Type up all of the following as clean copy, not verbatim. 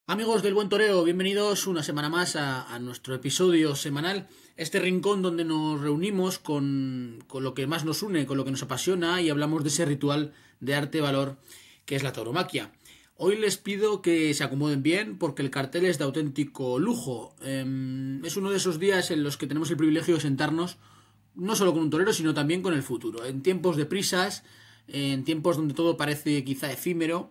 Amigos del Buen Toreo, bienvenidos una semana más a nuestro episodio semanal, este rincón donde nos reunimos con lo que más nos une, con lo que nos apasiona y hablamos de ese ritual de arte-valor que es la tauromaquia. Hoy les pido que se acomoden bien porque el cartel es de auténtico lujo. Es uno de esos días en los que tenemos el privilegio de sentarnos no solo con un torero, sino también con el futuro. En tiempos de prisas, en tiempos donde todo parece quizá efímero,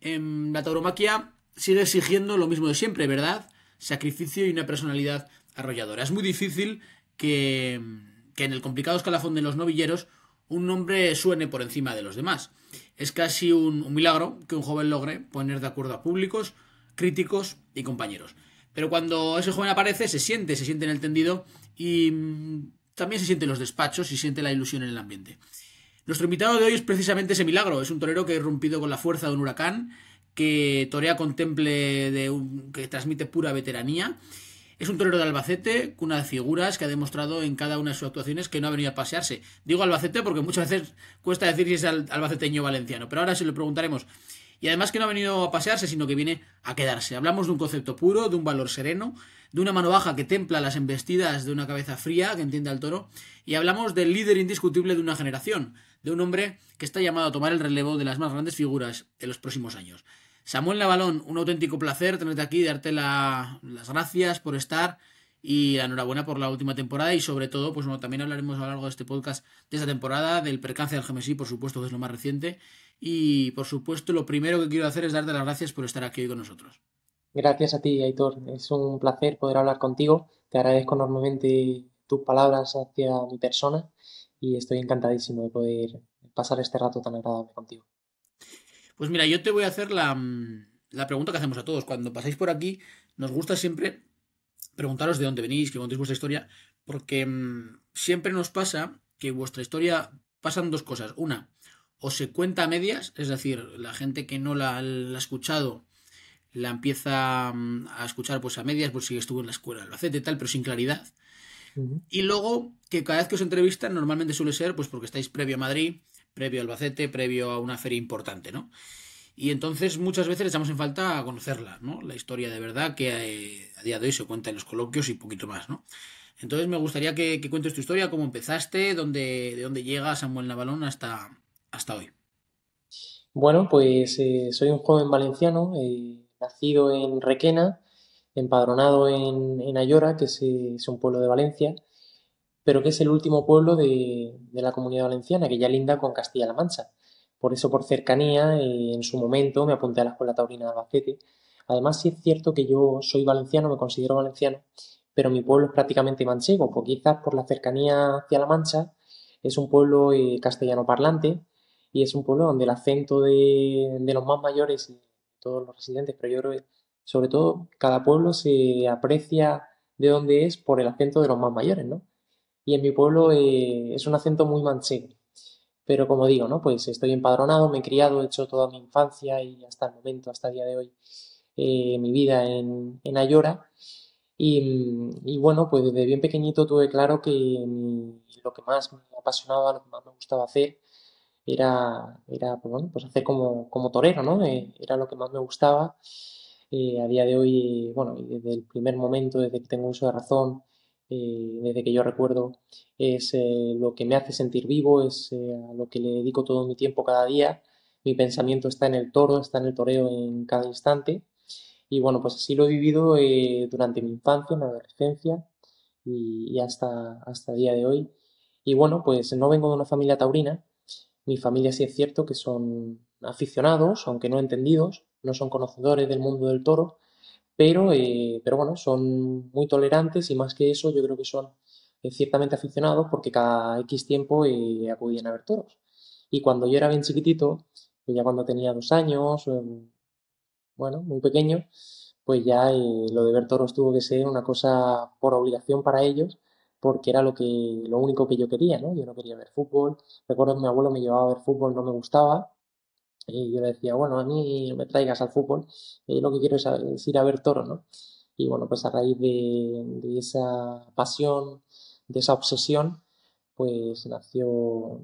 la tauromaquia sigue exigiendo lo mismo de siempre, ¿verdad? Sacrificio y una personalidad arrolladora. Es muy difícil que en el complicado escalafón de los novilleros un nombre suene por encima de los demás. Es casi un milagro que un joven logre poner de acuerdo a públicos, críticos y compañeros. Pero cuando ese joven aparece, se siente en el tendido y también se siente en los despachos y siente la ilusión en el ambiente. Nuestro invitado de hoy es precisamente ese milagro. Es un torero que ha irrumpido con la fuerza de un huracán, que torea con temple que transmite pura veteranía. Es un torero de Albacete, cuna de figuras, que ha demostrado en cada una de sus actuaciones que no ha venido a pasearse. Digo Albacete porque muchas veces cuesta decir si es albaceteño o valenciano, pero ahora se lo preguntaremos. Y además que no ha venido a pasearse, sino que viene a quedarse. Hablamos de un concepto puro, de un valor sereno, de una mano baja que templa las embestidas de una cabeza fría que entiende al toro, y hablamos del líder indiscutible de una generación, de un hombre que está llamado a tomar el relevo de las más grandes figuras en los próximos años. Samuel Navalón, un auténtico placer tenerte aquí, darte las gracias por estar y la enhorabuena por la última temporada y sobre todo, pues bueno, también hablaremos a lo largo de este podcast de esta temporada, del percance del Gemesí, por supuesto, que es lo más reciente, y por supuesto lo primero que quiero hacer es darte las gracias por estar aquí hoy con nosotros. Gracias a ti, Aitor. Es un placer poder hablar contigo. Te agradezco enormemente tus palabras hacia mi persona y estoy encantadísimo de poder pasar este rato tan agradable contigo. Pues mira, yo te voy a hacer la pregunta que hacemos a todos. Cuando pasáis por aquí, nos gusta siempre preguntaros de dónde venís, que contéis vuestra historia, porque siempre nos pasa que vuestra historia pasan dos cosas. Una, o se cuenta a medias, es decir, la gente que no la ha escuchado la empieza a escuchar pues a medias, pues si estuvo en la escuela de Albacete y tal, pero sin claridad. Ujú. Y luego, que cada vez que os entrevistan, normalmente suele ser pues porque estáis previo a Madrid, previo a Albacete, previo a una feria importante, ¿no? Y entonces muchas veces le echamos en falta a conocerla, ¿no? La historia de verdad que a día de hoy se cuenta en los coloquios y poquito más, ¿no? Entonces me gustaría que cuentes tu historia, cómo empezaste, de dónde llega Samuel Navalón hasta hoy. Bueno, pues soy un joven valenciano, nacido en Requena, empadronado en Ayora, que es un pueblo de Valencia, pero que es el último pueblo de la Comunidad Valenciana, que ya linda con Castilla-La Mancha. Por eso, por cercanía, en su momento me apunté a la Escuela Taurina de Albacete. Además, sí es cierto que yo soy valenciano, me considero valenciano, pero mi pueblo es prácticamente manchego, pues quizás por la cercanía hacia La Mancha es un pueblo castellano parlante y es un pueblo donde el acento de los más mayores y de todos los residentes, pero yo creo que sobre todo cada pueblo se aprecia de dónde es por el acento de los más mayores, ¿no? Y en mi pueblo es un acento muy manchego. Pero como digo, ¿no? Pues estoy empadronado, me he criado, he hecho toda mi infancia y hasta el momento, hasta el día de hoy, mi vida en Ayora. Y bueno, pues desde bien pequeñito tuve claro que lo que más me apasionaba, lo que más me gustaba hacer era pues bueno, pues hacer como torero, ¿no? Era lo que más me gustaba. A día de hoy, bueno, y desde el primer momento, desde que tengo uso de razón, desde que yo recuerdo, es lo que me hace sentir vivo, es a lo que le dedico todo mi tiempo cada día. Mi pensamiento está en el toro, está en el toreo en cada instante. Y bueno, pues así lo he vivido durante mi infancia, mi adolescencia y hasta el día de hoy. Y bueno, pues no vengo de una familia taurina. Mi familia sí es cierto que son aficionados, aunque no entendidos, no son conocedores del mundo del toro, pero bueno, son muy tolerantes y más que eso yo creo que son ciertamente aficionados porque cada X tiempo acudían a ver toros. Y cuando yo era bien chiquitito, pues ya cuando tenía 2 años, bueno, muy pequeño, pues ya lo de ver toros tuvo que ser una cosa por obligación para ellos, porque era lo único que yo quería, ¿no? Yo no quería ver fútbol. Recuerdo que mi abuelo me llevaba a ver fútbol, no me gustaba, y yo le decía, bueno, a mí no me traigas al fútbol, lo que quiero es ir a ver toros, ¿no? Y bueno, pues a raíz de esa pasión, de esa obsesión, pues nació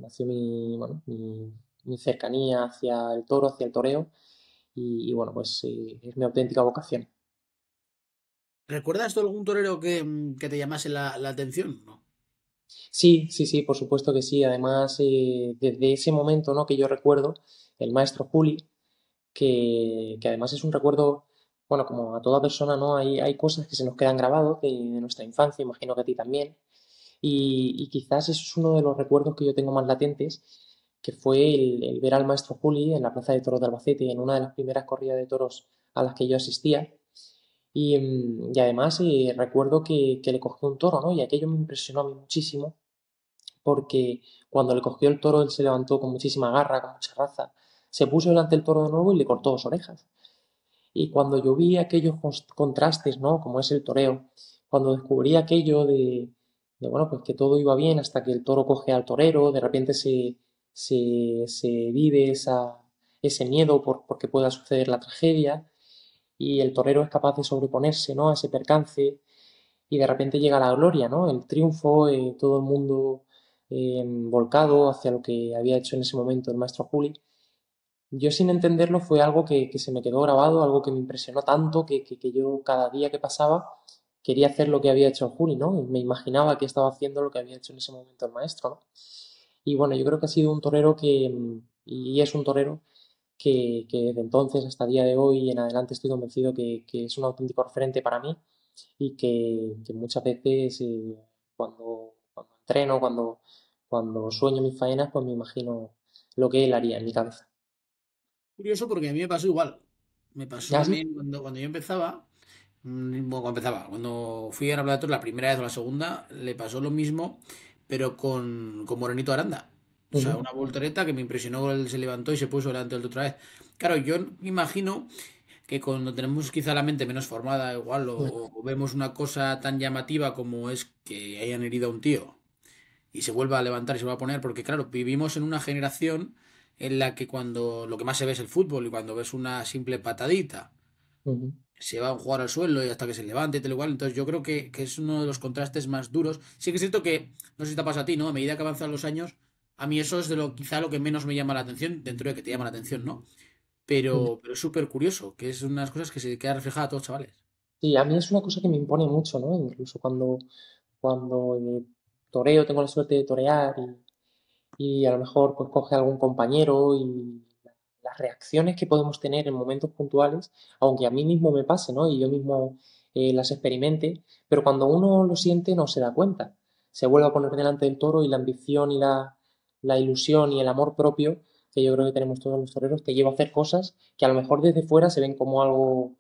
mi cercanía hacia el toro, hacia el toreo, y bueno, pues es mi auténtica vocación. ¿Recuerdas tú algún torero que te llamase la atención? ¿No? Sí, sí, sí, por supuesto que sí. Además, desde ese momento, ¿no? que yo recuerdo, el maestro Juli, que además es un recuerdo, bueno, como a toda persona, ¿no? Hay cosas que se nos quedan grabados de nuestra infancia, imagino que a ti también. Y quizás eso es uno de los recuerdos que yo tengo más latentes, que fue el ver al maestro Juli en la Plaza de Toros de Albacete, en una de las primeras corridas de toros a las que yo asistía. Y además recuerdo que le cogió un toro, ¿no? Y aquello me impresionó a mí muchísimo, porque cuando le cogió el toro él se levantó con muchísima garra, con mucha raza, se puso delante del toro de nuevo y le cortó dos orejas. Y cuando yo vi aquellos contrastes, ¿no? Como es el toreo, cuando descubrí aquello bueno, pues que todo iba bien hasta que el toro coge al torero, de repente se vive ese miedo porque pueda suceder la tragedia y el torero es capaz de sobreponerse, ¿no? A ese percance y de repente llega la gloria, ¿no? El triunfo, todo el mundo volcado hacia lo que había hecho en ese momento el maestro Juli. Yo sin entenderlo fue algo que se me quedó grabado, algo que me impresionó tanto que yo cada día que pasaba quería hacer lo que había hecho Juli, ¿no? Y me imaginaba que estaba haciendo lo que había hecho en ese momento el maestro, ¿no? Y bueno, yo creo que ha sido un torero y es un torero que desde entonces hasta el día de hoy y en adelante estoy convencido que es un auténtico referente para mí y que muchas veces cuando entreno, cuando sueño mis faenas, pues me imagino lo que él haría en mi cabeza. Curioso porque a mí me pasó igual. Me pasó ¿Ah, sí? también cuando yo empezaba. Bueno, cuando empezaba, cuando fui a la Plaza de Toros la primera vez o la segunda, le pasó lo mismo, pero con Morenito Aranda. O sea, Ujú, una voltereta que me impresionó, él se levantó y se puso delante del otra vez. Claro, yo imagino que cuando tenemos quizá la mente menos formada, igual, ujú, o vemos una cosa tan llamativa como es que hayan herido a un tío y se vuelva a levantar y se vuelva a poner, porque claro, vivimos en una generación en la que cuando lo que más se ve es el fútbol y cuando ves una simple patadita ujú. se va a jugar al suelo y hasta que se levante y tal igual. Entonces yo creo que es uno de los contrastes más duros. Sí que es cierto que, no sé si te pasa a ti, ¿no? A medida que avanzan los años, a mí eso es de lo quizá lo que menos me llama la atención, dentro de que te llama la atención, ¿no? Ujú. Pero es súper curioso, que es unas cosas que se queda reflejada a todos, chavales. Sí, a mí es una cosa que me impone mucho, ¿no? Incluso cuando toreo, tengo la suerte de torear y a lo mejor pues coge algún compañero y las reacciones que podemos tener en momentos puntuales, aunque a mí mismo me pase, ¿no? Y yo mismo las experimente, pero cuando uno lo siente no se da cuenta. Se vuelve a poner delante del toro y la ambición y la ilusión y el amor propio que yo creo que tenemos todos los toreros te lleva a hacer cosas que a lo mejor desde fuera se ven como algo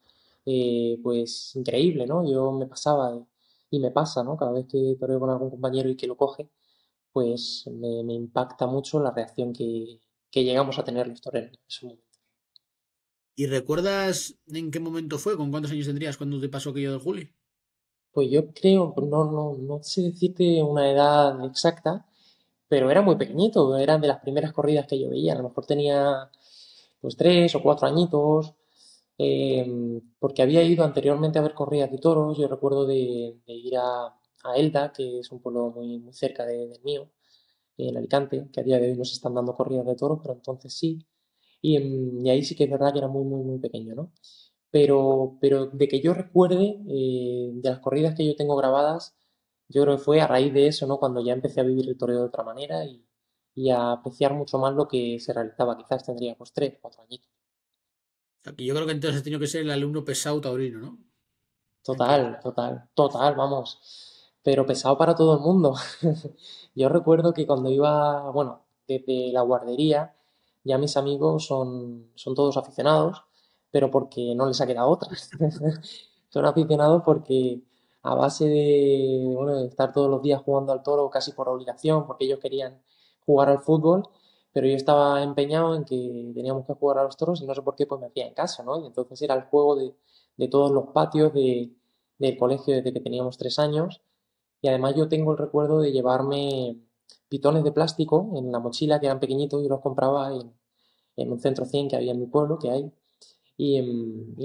pues increíble, ¿no? Yo me pasaba y me pasa, ¿no? Cada vez que toreo con algún compañero y que lo coge, pues me impacta mucho la reacción que llegamos a tener los toreros en ese momento. ¿Y recuerdas en qué momento fue? ¿Con cuántos años tendrías cuando te pasó aquello del Juli? Pues yo creo, no sé decirte una edad exacta, pero era muy pequeñito, eran de las primeras corridas que yo veía, a lo mejor tenía pues 3 o 4 añitos, porque había ido anteriormente a ver corridas de toros, yo recuerdo de ir a Elda, que es un pueblo muy cerca del mío, en Alicante, que a día de hoy no se están dando corridas de toros, pero entonces sí. Y ahí sí que es verdad que era muy pequeño, ¿no? Pero de que yo recuerde, de las corridas que yo tengo grabadas, yo creo que fue a raíz de eso, ¿no? Cuando ya empecé a vivir el toreo de otra manera y a apreciar mucho más lo que se realizaba. Quizás tendría pues 3, 4 añitos. O sea, que yo creo que entonces has tenido que ser el alumno pesado taurino, ¿no? En tu Total, total, total, vamos. Pero pesado para todo el mundo. Yo recuerdo que cuando iba, bueno, desde la guardería, ya mis amigos son todos aficionados, pero porque no les ha quedado otra. Son aficionados porque a base de, bueno, de estar todos los días jugando al toro casi por obligación, porque ellos querían jugar al fútbol, pero yo estaba empeñado en que teníamos que jugar a los toros y no sé por qué pues me hacían caso, ¿no? Y entonces era el juego de todos los patios del colegio desde que teníamos 3 años. Y además yo tengo el recuerdo de llevarme pitones de plástico en la mochila que eran pequeñitos y los compraba en un centro 100 que había en mi pueblo, que hay. Y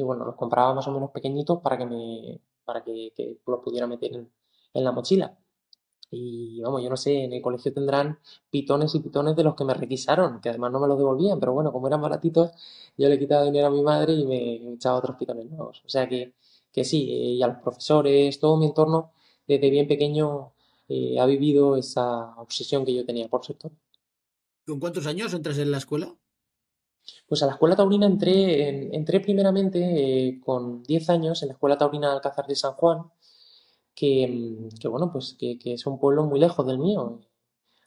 bueno, los compraba más o menos pequeñitos para que los pudiera meter en la mochila. Y vamos, yo no sé, en el colegio tendrán pitones y pitones de los que me requisaron, que además no me los devolvían, pero bueno, como eran baratitos, yo le quitaba dinero a mi madre y me echaba otros pitones nuevos. O sea que sí, y a los profesores, todo mi entorno, desde bien pequeño, ha vivido esa obsesión que yo tenía por sector. ¿Con cuántos años entras en la escuela? Pues a la escuela taurina entré primeramente con 10 años en la escuela taurina de Alcázar de San Juan, que bueno, pues que es un pueblo muy lejos del mío,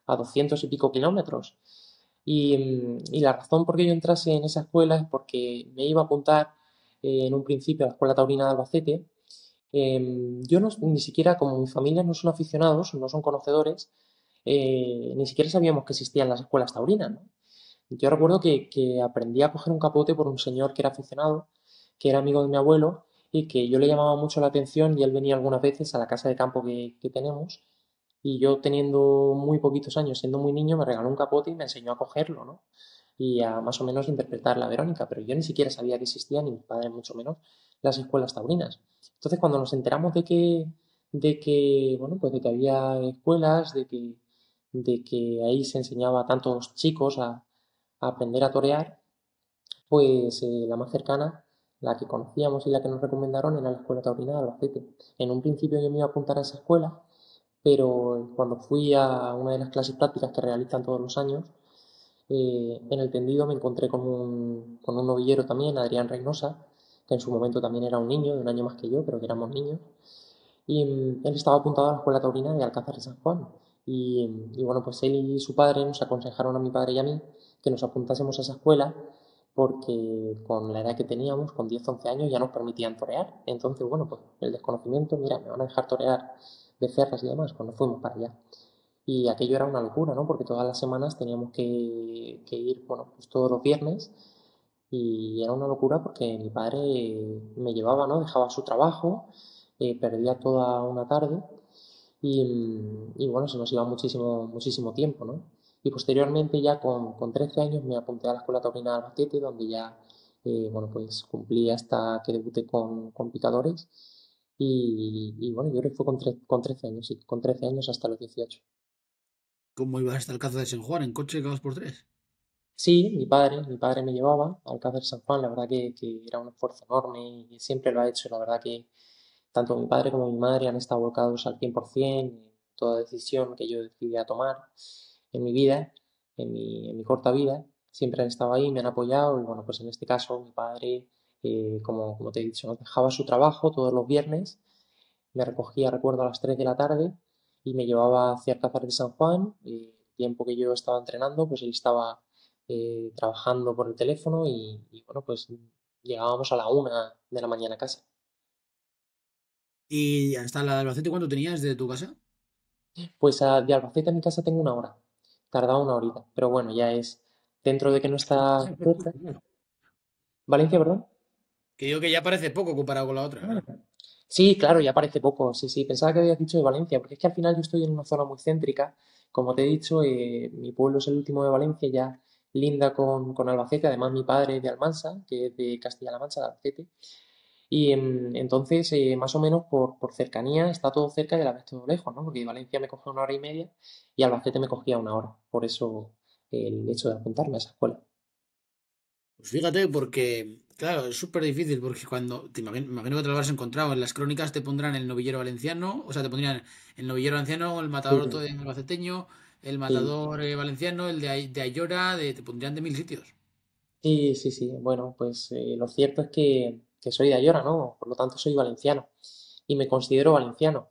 a 200 y pico kilómetros. Y la razón por qué yo entrase en esa escuela es porque me iba a apuntar en un principio a la Escuela Taurina de Albacete. Yo no, ni siquiera, como mi familia no son aficionados, no son conocedores, ni siquiera sabíamos que existían las escuelas taurinas, ¿no? Yo recuerdo que aprendí a coger un capote por un señor que era aficionado, que era amigo de mi abuelo y que yo le llamaba mucho la atención y él venía algunas veces a la casa de campo que tenemos y yo teniendo muy poquitos años, siendo muy niño, me regaló un capote y me enseñó a cogerlo, ¿no? Y a más o menos interpretar la Verónica, pero yo ni siquiera sabía que existían, ni mis padres mucho menos, las escuelas taurinas. Entonces, cuando nos enteramos bueno, pues de que había escuelas, de que ahí se enseñaba a tantos chicos a aprender a torear, pues la más cercana, la que conocíamos y la que nos recomendaron era la Escuela Taurina de Albacete. En un principio yo me iba a apuntar a esa escuela, pero cuando fui a una de las clases prácticas que realizan todos los años, en el tendido me encontré con un novillero también, Adrián Reynosa, que en su momento también era un niño, de un año más que yo, pero que éramos niños, y él estaba apuntado a la escuela taurina de Alcázar de San Juan. Y bueno, pues él y su padre nos aconsejaron a mi padre y a mí que nos apuntásemos a esa escuela porque con la edad que teníamos, con 10 11 años, ya nos permitían torear. Entonces, bueno, pues el desconocimiento, mira, me van a dejar torear de cerras y demás, cuando fuimos para allá. Y aquello era una locura, ¿no? Porque todas las semanas teníamos que ir, bueno, pues todos los viernes y era una locura porque mi padre me llevaba, ¿no? Dejaba su trabajo, perdía toda una tarde y bueno, se nos iba muchísimo, muchísimo tiempo, ¿no? Y posteriormente ya con 13 años me apunté a la Escuela Taurina de Albacete, donde ya, bueno, pues cumplí hasta que debuté con picadores. Y bueno, yo creo que fue con 13 años, sí, con 13 años hasta los 18. ¿Cómo ibas hasta el Cazo de San Juan en coche cada dos por tres? Sí, mi padre me llevaba al Alcázar San Juan, la verdad que era un esfuerzo enorme y siempre lo ha hecho, la verdad que tanto mi padre como mi madre han estado volcados al 100% en toda decisión que yo decidía tomar en mi vida, en mi corta vida, siempre han estado ahí, me han apoyado y bueno, pues en este caso mi padre, como te he dicho, ¿no? Dejaba su trabajo todos los viernes, me recogía, recuerdo, a las 3 de la tarde y me llevaba hacia Alcázar de San Juan. El tiempo que yo estaba entrenando, pues él estaba trabajando por el teléfono y bueno, pues llegábamos a la 1 de la mañana a casa. ¿Y hasta la de Albacete cuánto tenías de tu casa? Pues de Albacete a mi casa tengo una hora, tardaba una horita, pero bueno, ya es dentro de que no está cerca. Valencia, perdón. Que digo que ya parece poco comparado con la otra, claro. Sí, claro, ya parece poco. Sí, sí, pensaba que habías dicho de Valencia, porque es que al final yo estoy en una zona muy céntrica. Como te he dicho, mi pueblo es el último de Valencia, ya linda con Albacete. Además, mi padre es de Almansa, que es de Castilla-La Mancha, de Albacete. Y entonces, más o menos por cercanía, está todo cerca y a la vez todo lejos, ¿no? Porque Valencia me cogía una hora y media y Albacete me cogía una hora. Por eso el hecho de apuntarme a esa escuela. Pues fíjate, porque, claro, es súper difícil, porque cuando, me imagino que te lo habrás encontrado, en las crónicas te pondrán el novillero valenciano, o sea, te pondrían el novillero valenciano, el Sí, matador albaceteño, el sí. matador valenciano, el de Ayora, te pondrían de mil sitios. Sí, sí, sí. Bueno, pues lo cierto es que soy de Ayora, ¿no? Por lo tanto, soy valenciano y me considero valenciano.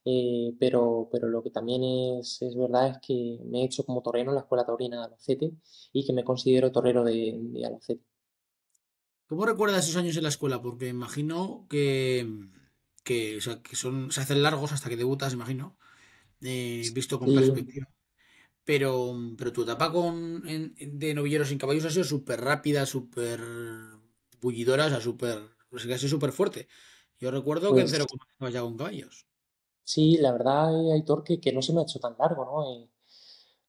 Pero lo que también es verdad es que me he hecho como torero en la Escuela Taurina de Albacete y que me considero torero de Albacete. ¿Cómo recuerdas esos años en la escuela? Porque imagino que, o sea, que son, se hacen largos hasta que debutas, imagino, visto con Sí, perspectiva. Pero tu etapa de novilleros sin caballos ha sido súper rápida, súper bullidora, o sea, súper, pues que ha sido súper fuerte. Yo recuerdo que en pues cero coma ibas ya con caballos. sí, la verdad, Aitor, que no se me ha hecho tan largo, ¿no?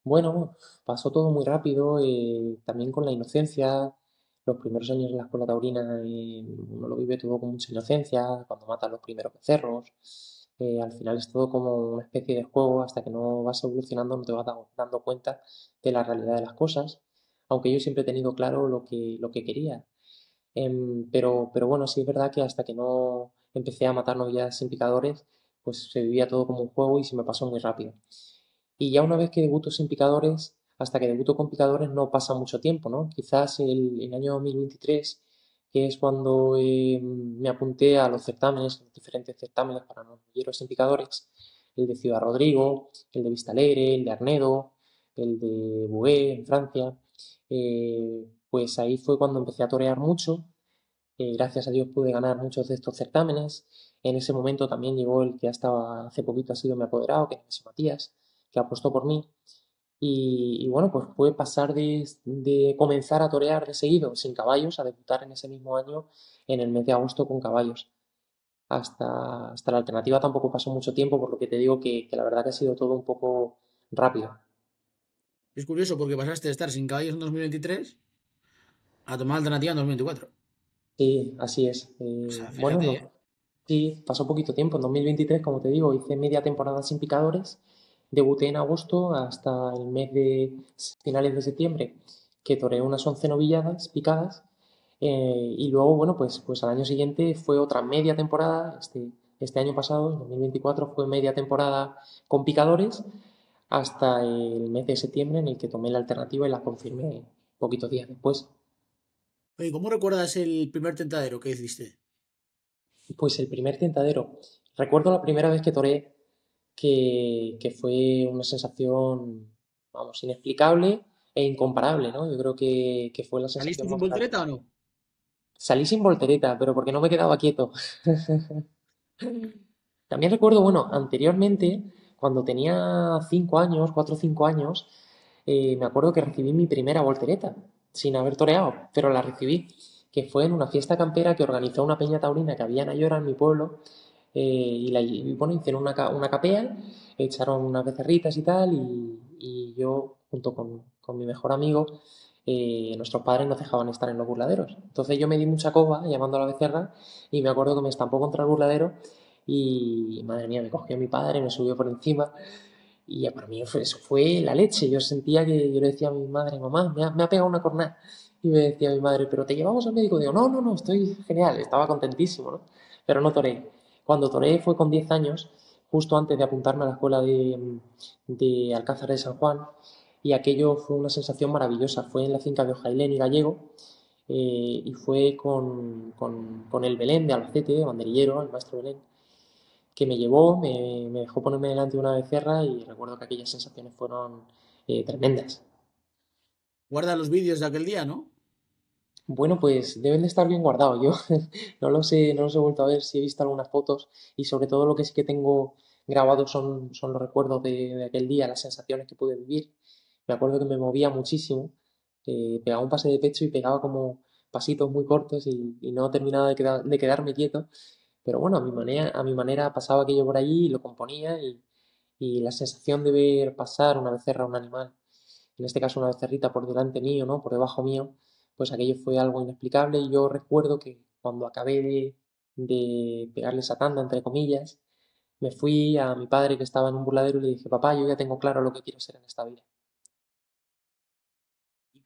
Bueno, pasó todo muy rápido, también con la inocencia. Los primeros años en la escuela taurina, uno lo vive todo con mucha inocencia, cuando matan los primeros becerros. Al final es todo como una especie de juego, hasta que no vas evolucionando no te vas dando cuenta de la realidad de las cosas, aunque yo siempre he tenido claro lo que quería. Pero bueno, sí es verdad que hasta que no empecé a matar novillas sin picadores, pues se vivía todo como un juego y se me pasó muy rápido. Y ya una vez que debuto sin picadores, hasta que debuto con picadores no pasa mucho tiempo, ¿no? Quizás el año 2023, que es cuando me apunté a los certámenes, a los diferentes certámenes para novilleros sin picadores, el de Ciudad Rodrigo, el de Vistalegre, el de Arnedo, el de Bouguer en Francia, pues ahí fue cuando empecé a torear mucho. Gracias a Dios pude ganar muchos de estos certámenes. En ese momento también llegó el que hasta hace poquito ha sido mi apoderado, que es Matías, que apostó por mí. Y bueno, pues fue pasar de comenzar a torear de seguido sin caballos a debutar en ese mismo año en el mes de agosto con caballos. Hasta la alternativa tampoco pasó mucho tiempo, por lo que te digo que la verdad que ha sido todo un poco rápido. Es curioso porque pasaste de estar sin caballos en 2023 a tomar alternativa en 2024. Sí, así es. O sea, Bueno, fíjate, ¿eh? no, sí, pasó poquito tiempo. En 2023, como te digo, hice media temporada sin picadores. Debuté en agosto hasta el mes de finales de septiembre, que toreé unas 11 novilladas picadas. Y luego, bueno, pues al año siguiente fue otra media temporada. Este año pasado, en 2024, fue media temporada con picadores hasta el mes de septiembre en el que tomé la alternativa y la confirmé poquitos días después. Oye, ¿cómo recuerdas el primer tentadero que hiciste? Pues el primer tentadero. Recuerdo la primera vez que toré que fue una sensación, vamos, inexplicable e incomparable, ¿no? Yo creo que fue la ¿Saliste sensación sin más grande. voltereta o no? Salí sin voltereta, pero porque no me quedaba quieto. También recuerdo, bueno, anteriormente, cuando tenía 5 años, 4 o 5 años, me acuerdo que recibí mi primera voltereta, sin haber toreado, pero la recibí, que fue en una fiesta campera que organizó una peña taurina que había en Ayora, en mi pueblo, y bueno, hicieron una capea, echaron unas becerritas y tal, y yo, junto con mi mejor amigo, nuestros padres nos dejaban estar en los burladeros. Entonces yo me di mucha coba llamando a la becerra y me acuerdo que me estampó contra el burladero y madre mía, me cogió mi padre, me subió por encima y ya para mí eso fue la leche. Yo sentía que yo le decía a mi madre, mamá, me ha pegado una cornada. Y me decía mi madre, pero te llevamos al médico. Digo, no, no, no, estoy genial, estaba contentísimo, ¿no? Pero no toré. Cuando toré fue con 10 años, justo antes de apuntarme a la escuela de Alcázar de San Juan, y aquello fue una sensación maravillosa. Fue en la finca de Jailén y Gallego, y fue con el Belén de Albacete, de banderillero, el maestro Belén, que me llevó, me dejó ponerme delante de una becerra y recuerdo que aquellas sensaciones fueron tremendas. Guarda los vídeos de aquel día, ¿no? Bueno, pues deben de estar bien guardados. Yo no los he vuelto a ver, si he visto algunas fotos y sobre todo lo que sí que tengo grabado son los recuerdos de aquel día, las sensaciones que pude vivir. Me acuerdo que me movía muchísimo, pegaba un pase de pecho y pegaba como pasitos muy cortos y no terminaba de quedarme quieto. Pero bueno, a mi manera pasaba aquello por allí y lo componía y la sensación de ver pasar una becerra, un animal, en este caso una becerrita por delante mío, ¿no? Por debajo mío, pues aquello fue algo inexplicable y yo recuerdo que cuando acabé de pegarle esa tanda, entre comillas, me fui a mi padre que estaba en un burladero y le dije, papá, yo ya tengo claro lo que quiero ser en esta vida.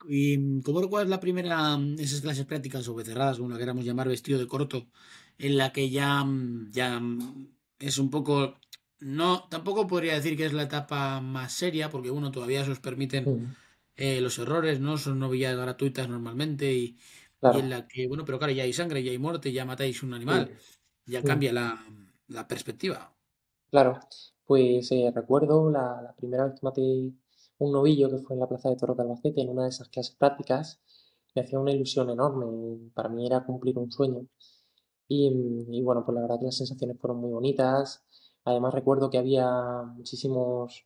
¿Y cómo recuerdas la primera, esas clases prácticas o becerradas, como la queramos llamar, vestido de corto, en la que ya es un poco, no, tampoco podría decir que es la etapa más seria, porque uno todavía se os permiten Mm, los errores, ¿no? Son novillas gratuitas normalmente y en claro, la que, bueno, pero claro, ya hay sangre, ya hay muerte, ya matáis un animal, sí. ya Mm. cambia la perspectiva. Claro, pues recuerdo la primera vez que maté un novillo que fue en la Plaza de Toros de Albacete, en una de esas clases prácticas, me hacía una ilusión enorme, y para mí era cumplir un sueño. Y bueno, pues la verdad que las sensaciones fueron muy bonitas. Además recuerdo que había muchísimos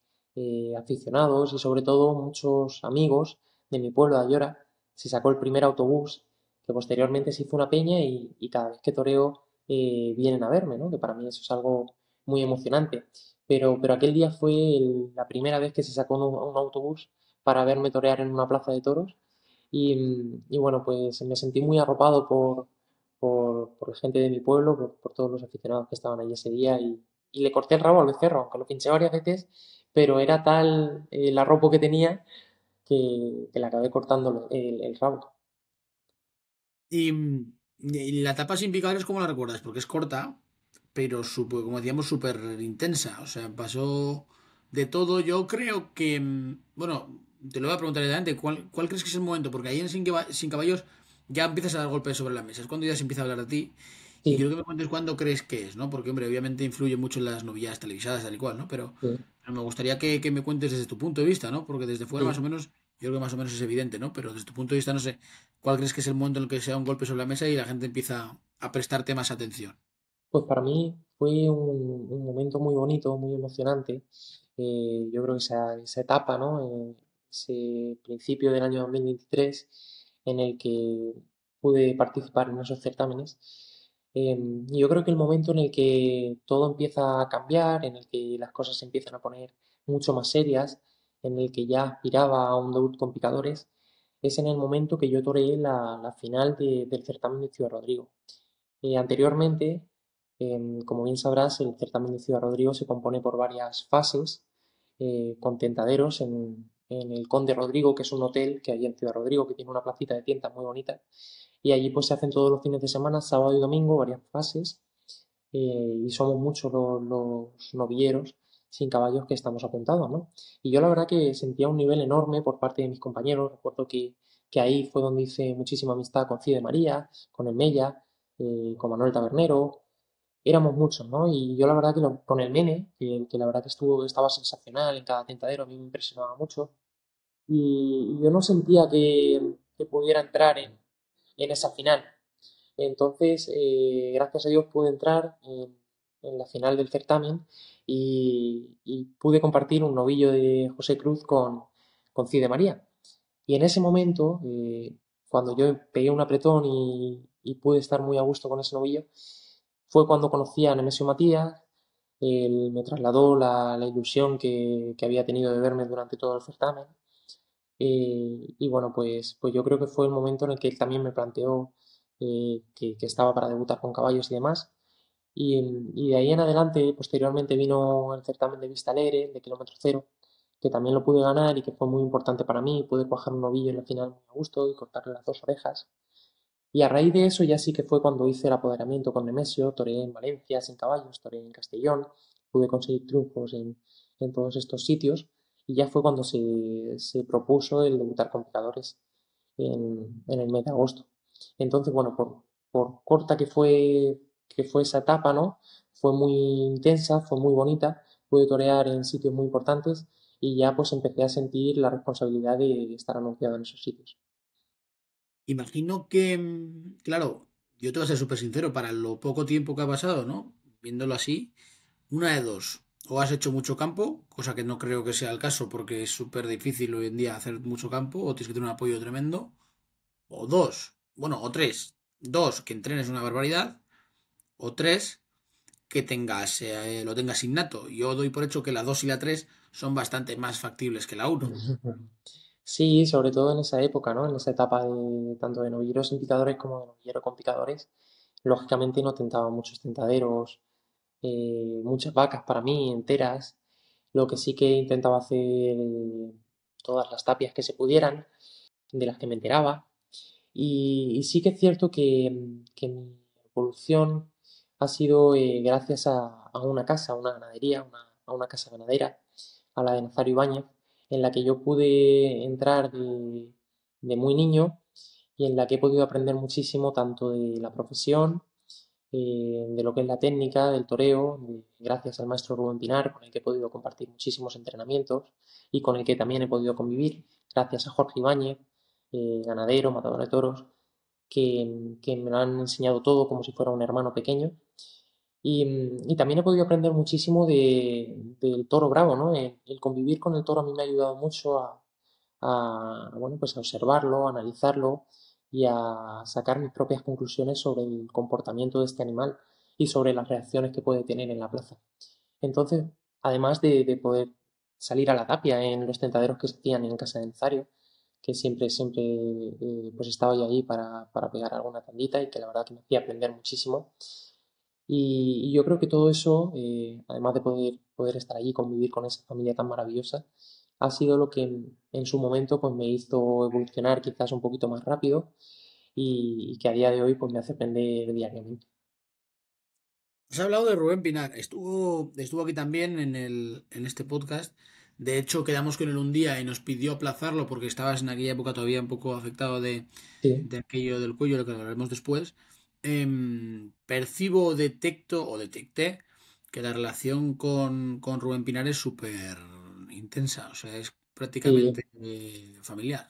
aficionados y sobre todo muchos amigos de mi pueblo, de Ayora. Se sacó el primer autobús, que posteriormente se hizo una peña y cada vez que toreo vienen a verme, ¿no? Que para mí eso es algo muy emocionante. Pero aquel día fue la primera vez que se sacó un autobús para verme torear en una plaza de toros. Y bueno, pues me sentí muy arropado por gente de mi pueblo, por todos los aficionados que estaban allí ese día y le corté el rabo al becerro, aunque lo pinché varias veces, pero era tal el arropo que tenía que le acabé cortando el rabo. Y, y la etapa sin picadores, ¿cómo la recuerdas? Porque es corta, pero como decíamos, súper intensa. O sea, pasó de todo. Yo creo que, bueno, te lo voy a preguntar directamente, ¿cuál crees que es el momento? Porque ahí en Sin Caballos ya empiezas a dar golpes sobre la mesa. Es cuando ya se empieza a hablar de ti. Y quiero Sí, que me cuentes cuándo crees que es, ¿no? Porque, hombre, obviamente influye mucho en las novilladas televisadas, tal y cual, ¿no? sí, Pero me gustaría que me cuentes desde tu punto de vista, ¿no? Porque desde fuera más o sí. menos, yo creo que más o menos es evidente, ¿no? Pero desde tu punto de vista, no sé, ¿cuál crees que es el momento en el que se da un golpe sobre la mesa y la gente empieza a prestarte más atención? Pues para mí fue un momento muy bonito, muy emocionante. Yo creo que esa etapa, ¿no? Ese principio del año 2023 en el que pude participar en esos certámenes. Y yo creo que el momento en el que todo empieza a cambiar, en el que las cosas se empiezan a poner mucho más serias, en el que ya aspiraba a un debut con picadores, es en el momento que yo toreé la final del certamen de Ciudad Rodrigo. Anteriormente, como bien sabrás, el certamen de Ciudad Rodrigo se compone por varias fases, con tentaderos en el Conde Rodrigo, que es un hotel que hay en Ciudad Rodrigo, que tiene una placita de tientas muy bonita, y allí pues se hacen todos los fines de semana, sábado y domingo, varias fases, y somos muchos los novilleros sin caballos que estamos apuntados, ¿no? Y yo la verdad que sentía un nivel enorme por parte de mis compañeros, recuerdo que ahí fue donde hice muchísima amistad con Cide María, con el Mella, con Manuel Tabernero, éramos muchos, ¿no? Y yo la verdad que con el Mene, que la verdad que estaba sensacional en cada tentadero, a mí me impresionaba mucho, y yo no sentía que pudiera entrar en esa final. Entonces, gracias a Dios pude entrar en la final del certamen y pude compartir un novillo de José Cruz con Cide María. Y en ese momento, cuando yo pegué un apretón y pude estar muy a gusto con ese novillo, fue cuando conocí a Nemesio Matías. Él me trasladó la ilusión que había tenido de verme durante todo el certamen. Y bueno, pues yo creo que fue el momento en el que él también me planteó que estaba para debutar con caballos y demás. Y de ahí en adelante, posteriormente vino el certamen de Vista Alegre, de kilómetro cero, que también lo pude ganar y que fue muy importante para mí. Pude cuajar un novillo en la final muy a gusto y cortarle las dos orejas. Y a raíz de eso ya sí que fue cuando hice el apoderamiento con Nemesio, toreé en Valencia sin caballos, toreé en Castellón, pude conseguir triunfos en todos estos sitios y ya fue cuando se propuso el debutar con picadores en el mes de agosto. Entonces, bueno, por corta que fue esa etapa, ¿no? Fue muy intensa, fue muy bonita, pude torear en sitios muy importantes y ya pues empecé a sentir la responsabilidad de estar anunciado en esos sitios. Imagino que, claro, yo te voy a ser súper sincero, para lo poco tiempo que ha pasado, ¿no? Viéndolo así, una de dos. O has hecho mucho campo, cosa que no creo que sea el caso porque es súper difícil hoy en día hacer mucho campo, o tienes que tener un apoyo tremendo. O dos, bueno, o tres. Dos, que entrenes una barbaridad. O tres, que lo tengas innato. Yo doy por hecho que la 2 y la 3 son bastante más factibles que la uno. Sí, sobre todo en esa época, ¿no? En esa etapa de tanto de novilleros sin picadores como de novillero con picadores. Lógicamente no tentaba muchos tentaderos, muchas vacas para mí, enteras. Lo que sí que intentaba hacer todas las tapias que se pudieran, de las que me enteraba. Y sí que es cierto que mi evolución ha sido gracias a una casa, a una ganadería, a una casa ganadera, a la de Nazario Ibáñez, en la que yo pude entrar de muy niño y en la que he podido aprender muchísimo tanto de la profesión, de lo que es la técnica del toreo, gracias al maestro Rubén Pinar, con el que he podido compartir muchísimos entrenamientos y con el que también he podido convivir, gracias a Jorge Ibáñez, ganadero, matador de toros, que me lo han enseñado todo como si fuera un hermano pequeño. Y también he podido aprender muchísimo del toro bravo, ¿no? El convivir con el toro a mí me ha ayudado mucho bueno, pues a observarlo, a analizarlo y a sacar mis propias conclusiones sobre el comportamiento de este animal y sobre las reacciones que puede tener en la plaza. Entonces, además de poder salir a la tapia en los tentaderos que se hacían en casa de Nazario, que siempre pues estaba yo ahí para pegar alguna tandita y que la verdad que me hacía aprender muchísimo, Y yo creo que todo eso, además de poder estar allí, convivir con esa familia tan maravillosa, ha sido lo que en su momento pues, me hizo evolucionar quizás un poquito más rápido y que a día de hoy pues, me hace aprender diariamente. Has hablado de Rubén Pinar. Estuvo aquí también en este podcast. De hecho, quedamos con él un día y nos pidió aplazarlo porque estabas en aquella época todavía un poco afectado Sí, de aquello del cuello, lo que hablaremos después. Percibo, detecto o detecté que la relación con Rubén Pinar es súper intensa. O sea, es sí, prácticamente familiar.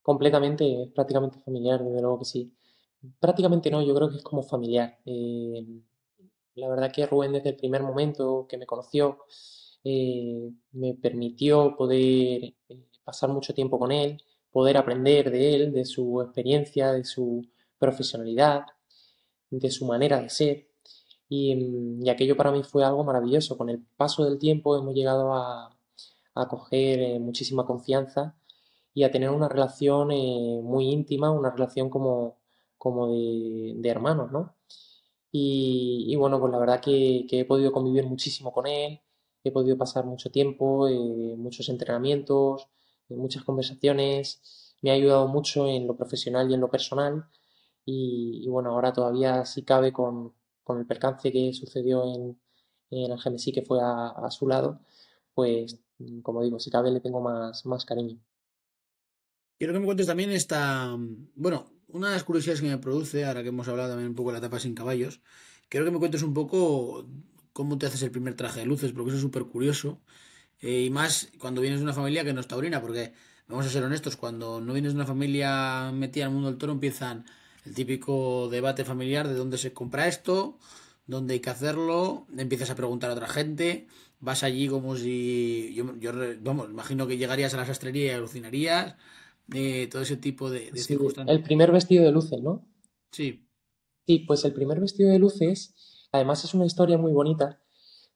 completamente, prácticamente familiar, desde luego que sí. Prácticamente no, yo creo que es como familiar. La verdad que Rubén desde el primer momento que me conoció me permitió poder pasar mucho tiempo con él, poder aprender de él, de su experiencia, de su profesionalidad, de su manera de ser. Y aquello para mí fue algo maravilloso. Con el paso del tiempo hemos llegado a coger muchísima confianza y a tener una relación muy íntima, una relación como de hermanos, ¿no? Y bueno, pues la verdad que he podido convivir muchísimo con él, he podido pasar mucho tiempo, muchos entrenamientos, muchas conversaciones, me ha ayudado mucho en lo profesional y en lo personal. Y bueno, ahora todavía si cabe con el percance que sucedió en el GMSI que fue a su lado, pues como digo, si cabe le tengo más cariño. Quiero que me cuentes también bueno, una de las curiosidades que me produce, ahora que hemos hablado también un poco de la etapa sin caballos, quiero que me cuentes un poco cómo te haces el primer traje de luces, porque eso es súper curioso. Y más cuando vienes de una familia que no es taurina, porque vamos a ser honestos, cuando no vienes de una familia metida en el mundo del toro, empiezan el típico debate familiar de dónde se compra esto, dónde hay que hacerlo, empiezas a preguntar a otra gente, vas allí como si, vamos, imagino que llegarías a la sastrería y alucinarías, todo ese tipo de Sí, circunstancias. el primer vestido de luces, ¿no? Sí, Sí, pues el primer vestido de luces, además es una historia muy bonita,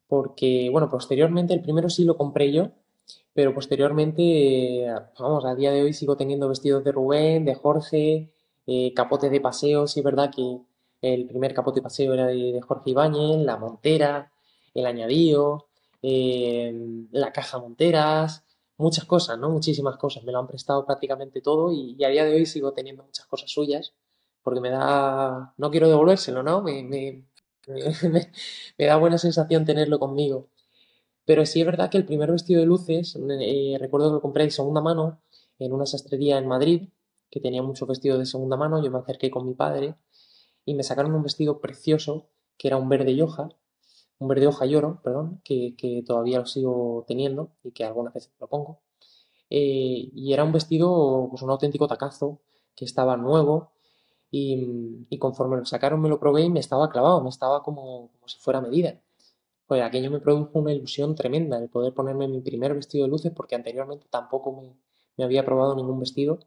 porque, bueno, posteriormente el primero sí lo compré yo, pero posteriormente, vamos, a día de hoy sigo teniendo vestidos de Rubén, de Jorge, capotes de paseo, sí es verdad que el primer capote de paseo era de Jorge Ibáñez, la montera, el añadido, la caja monteras, muchas cosas, ¿no? Muchísimas cosas, me lo han prestado prácticamente todo y a día de hoy sigo teniendo muchas cosas suyas, porque me da, no quiero devolvérselo, ¿no? Me- me da buena sensación tenerlo conmigo. Pero sí es verdad que el primer vestido de luces, recuerdo que lo compré de segunda mano en una sastrería en Madrid, que tenía muchos vestidos de segunda mano. Yo me acerqué con mi padre y me sacaron un vestido precioso, que era un verde hoja y oro, perdón, que todavía lo sigo teniendo y que algunas veces lo pongo. Y era un vestido, pues un auténtico tacazo, que estaba nuevo y conforme lo sacaron me lo probé y me estaba clavado, me estaba como si fuera a medida. Pues aquello me produjo una ilusión tremenda el poder ponerme mi primer vestido de luces porque anteriormente tampoco me había probado ningún vestido.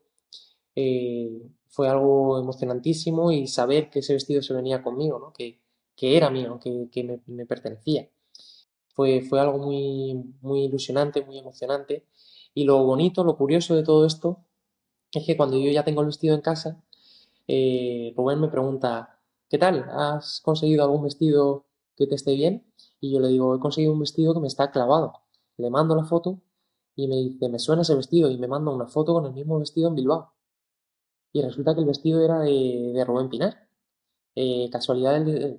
Fue algo emocionantísimo y saber que ese vestido se venía conmigo, ¿no? Que era mío, que me pertenecía. Fue algo muy ilusionante, muy emocionante. Y lo bonito, lo curioso de todo esto es que cuando yo ya tengo el vestido en casa, Rubén me pregunta, ¿qué tal? ¿Has conseguido algún vestido que te esté bien? Y yo le digo, he conseguido un vestido que me está clavado. Le mando la foto y me dice, me suena ese vestido y me manda una foto con el mismo vestido en Bilbao. Y resulta que el vestido era de Rubén Pinar.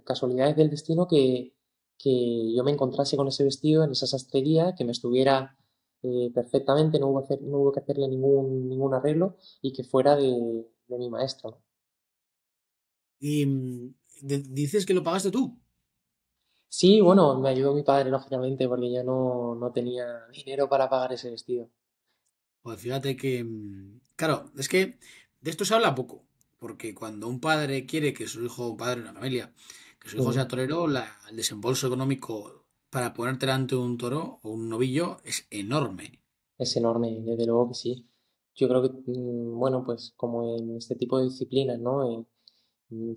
Casualidades del destino que yo me encontrase con ese vestido en esa sastrería, que me estuviera perfectamente, no hubo que hacerle ningún arreglo y que fuera de mi maestro, ¿no? y dices que lo pagaste tú. Sí, bueno, me ayudó mi padre, lógicamente, porque yo no tenía dinero para pagar ese vestido. Pues fíjate que, claro, es que de esto se habla poco, porque cuando un padre quiere que su hijo, un padre de una familia, que su hijo sea Mm, torero, el desembolso económico para ponerte delante de un toro o un novillo es enorme. es enorme, desde luego que sí. Yo creo que, bueno, pues como en este tipo de disciplinas, ¿no?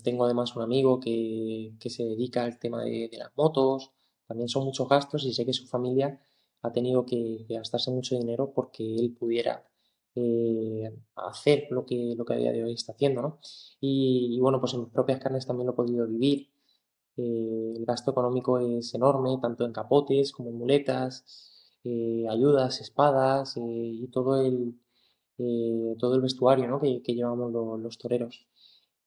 Tengo además un amigo que se dedica al tema de las motos, también son muchos gastos y sé que su familia ha tenido que gastarse mucho dinero porque él pudiera hacer lo que a día de hoy está haciendo, ¿no? Y bueno, pues en mis propias carnes también lo he podido vivir. El gasto económico es enorme, tanto en capotes como en muletas, ayudas, espadas y todo el vestuario, ¿no? que llevamos los toreros.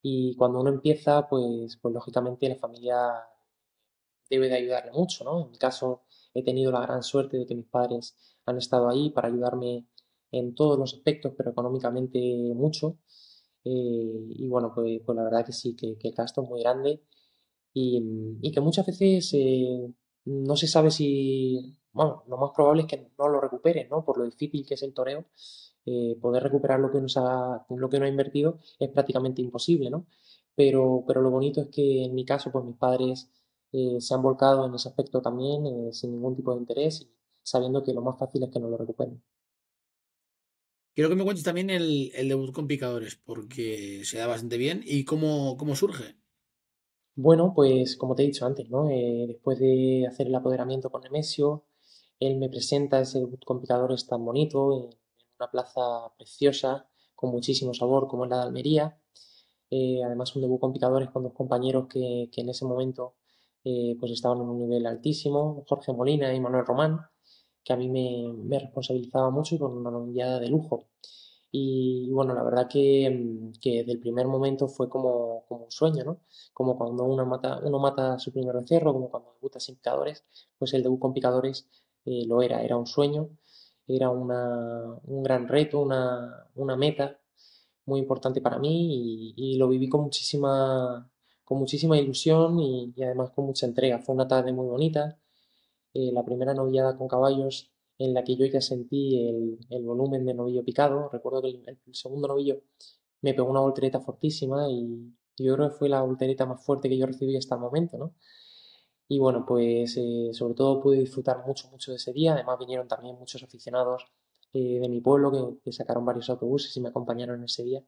Y cuando uno empieza, pues lógicamente la familia debe de ayudarle mucho, ¿no? En mi caso he tenido la gran suerte de que mis padres han estado ahí para ayudarme en todos los aspectos, pero económicamente mucho. Y bueno, pues la verdad que sí, que el gasto es muy grande y que muchas veces no se sabe si, bueno, lo más probable es que no lo recuperes, ¿no? Por lo difícil que es el toreo, poder recuperar lo que uno ha invertido es prácticamente imposible, ¿no? Pero lo bonito es que en mi caso, pues mis padres se han volcado en ese aspecto también, sin ningún tipo de interés y sabiendo que lo más fácil es que no lo recuperen. Quiero que me cuentes también el debut con picadores, porque se da bastante bien. ¿Y cómo surge? Bueno, pues como te he dicho antes, ¿no? Después de hacer el apoderamiento con Nemesio, él me presenta ese debut con picadores tan bonito, en una plaza preciosa, con muchísimo sabor, como es la de Almería. Además, un debut con picadores con dos compañeros que en ese momento pues estaban en un nivel altísimo, Jorge Molina y Manuel Román, que a mí me responsabilizaba mucho y con una novillada de lujo. Y bueno, la verdad que desde el primer momento fue como un sueño, ¿no? Como cuando uno mata a su primer becerro, como cuando debuta sin picadores, pues el debut con picadores lo era un sueño, era un gran reto, una meta muy importante para mí y lo viví con muchísima ilusión y además con mucha entrega. Fue una tarde muy bonita, la primera novillada con caballos en la que yo ya sentí el volumen de novillo picado. Recuerdo que el segundo novillo me pegó una voltereta fortísima y yo creo que fue la voltereta más fuerte que yo recibí hasta el momento, ¿no? Y bueno, pues sobre todo pude disfrutar mucho de ese día. Además vinieron también muchos aficionados de mi pueblo que sacaron varios autobuses y me acompañaron ese día.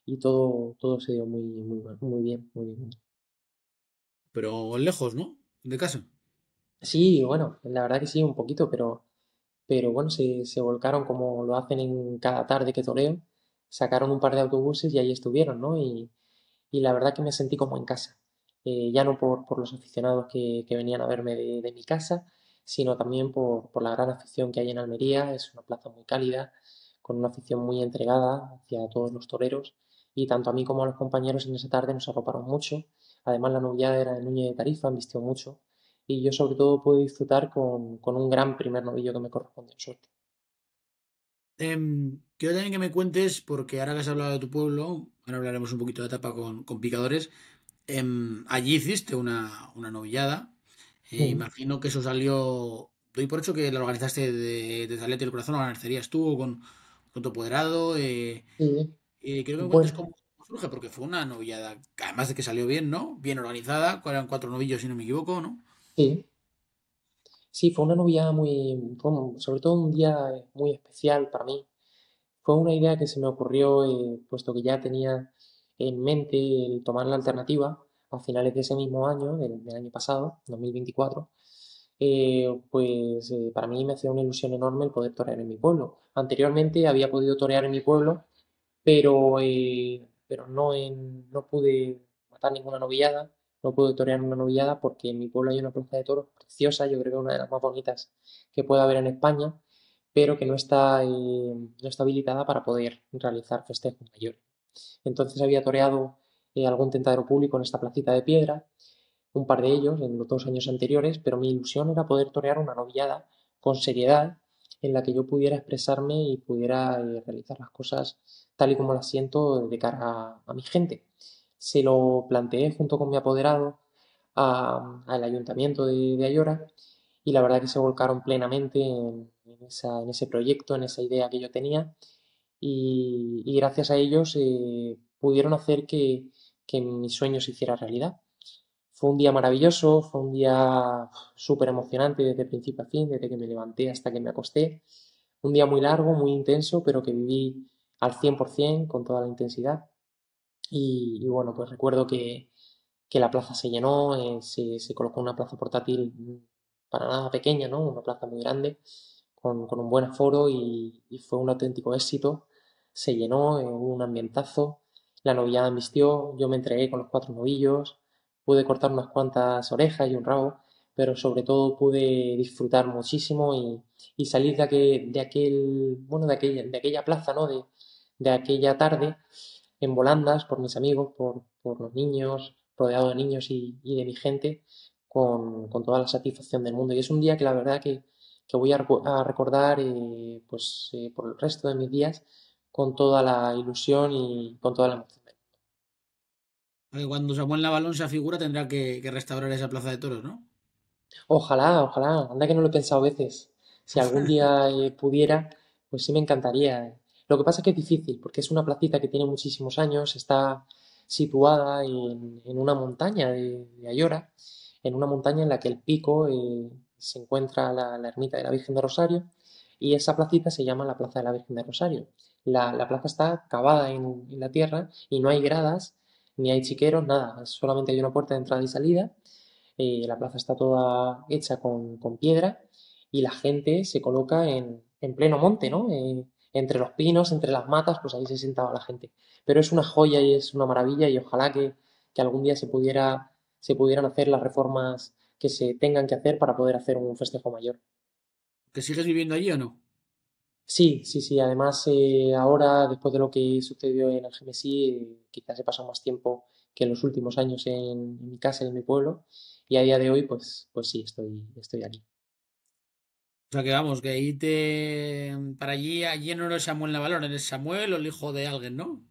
Y todo se dio muy bien, muy bien. Pero lejos, ¿no? De casa. Sí, bueno, la verdad que sí, un poquito, pero bueno, se volcaron como lo hacen en cada tarde que toreo. Sacaron un par de autobuses y ahí estuvieron, ¿no? Y la verdad que me sentí como en casa. Ya no por los aficionados que venían a verme de mi casa, sino también por la gran afición que hay en Almería. Es una plaza muy cálida, con una afición muy entregada hacia todos los toreros. Y tanto a mí como a los compañeros en esa tarde nos arroparon mucho. Además, la novillada era de Núñez de Tarifa, vistió mucho. Y yo sobre todo pude disfrutar con un gran primer novillo que me correspondió en suerte. Quiero también que me cuentes, porque ahora que has hablado de tu pueblo, ahora hablaremos un poquito de etapa con picadores. Allí hiciste una novillada. Mm, Imagino que eso salió. Doy por hecho que la organizaste de Salete del Corazón, la organizarías tú con tu apoderado. sí, Quiero que me cuentes bueno, cómo surge, porque fue una novillada, que además de que salió bien, ¿no? Bien organizada, eran cuatro novillos, si no me equivoco, ¿no? sí. Sí, fue una novillada sobre todo un día muy especial para mí. Fue una idea que se me ocurrió, puesto que ya tenía en mente el tomar la alternativa a finales de ese mismo año, del año pasado, 2024. Para mí me hacía una ilusión enorme el poder torear en mi pueblo. Anteriormente había podido torear en mi pueblo, pero no pude matar ninguna novillada, no pude torear una novillada porque en mi pueblo hay una plaza de toros preciosa, yo creo que una de las más bonitas que puede haber en España, pero que no está habilitada para poder realizar festejos mayores. Entonces había toreado algún tentadero público en esta placita de piedra, un par de ellos en los 2 años anteriores, pero mi ilusión era poder torear una novillada con seriedad en la que yo pudiera expresarme y pudiera realizar las cosas tal y como las siento de cara a mi gente. Se lo planteé junto con mi apoderado al ayuntamiento de Ayora y la verdad que se volcaron plenamente en ese proyecto, en esa idea que yo tenía y gracias a ellos pudieron hacer que mi sueño se hiciera realidad. Fue un día maravilloso, fue un día súper emocionante desde principio a fin, desde que me levanté hasta que me acosté. Un día muy largo, muy intenso, pero que viví al 100% con toda la intensidad. Bueno, pues recuerdo que la plaza se llenó, se colocó una plaza portátil para nada pequeña, ¿no? Una plaza muy grande, con un buen aforo y fue un auténtico éxito. Se llenó, hubo un ambientazo, la novillada embistió, yo me entregué con los cuatro novillos, pude cortar unas cuantas orejas y un rabo, pero sobre todo pude disfrutar muchísimo y salir bueno, de aquella plaza, ¿no? De aquella tarde en volandas por mis amigos, por los niños, rodeado de niños y de mi gente, con toda la satisfacción del mundo. Y es un día que la verdad que voy a recordar por el resto de mis días con toda la ilusión y con toda la emoción. Porque cuando Samuel Navalón se afigura tendrá que restaurar esa plaza de toros, ¿no? Ojalá, ojalá, anda que no lo he pensado veces. Si algún día pudiera, pues sí me encantaría. Lo que pasa es que es difícil, porque es una placita que tiene muchísimos años, está situada en una montaña de Ayora, en una montaña en la que el pico se encuentra la ermita de la Virgen de Rosario, y esa placita se llama la Plaza de la Virgen de Rosario. La plaza está cavada en la tierra y no hay gradas, ni hay chiqueros, nada, solamente hay una puerta de entrada y salida. La plaza está toda hecha con piedra y la gente se coloca en pleno monte, ¿no? Entre los pinos, entre las matas, pues ahí se sentaba la gente. Pero es una joya y es una maravilla y ojalá que algún día se pudieran hacer las reformas que se tengan que hacer para poder hacer un festejo mayor. ¿Que sigues viviendo allí o no? Sí, sí, sí. Además, ahora, después de lo que sucedió en Algemesí, quizás he pasado más tiempo que en los últimos años en mi casa y en mi pueblo. Y a día de hoy, pues sí, estoy aquí. O sea que vamos, que ahí te... Para allí no eres Samuel Navalón, eres Samuel o el hijo de alguien, ¿no?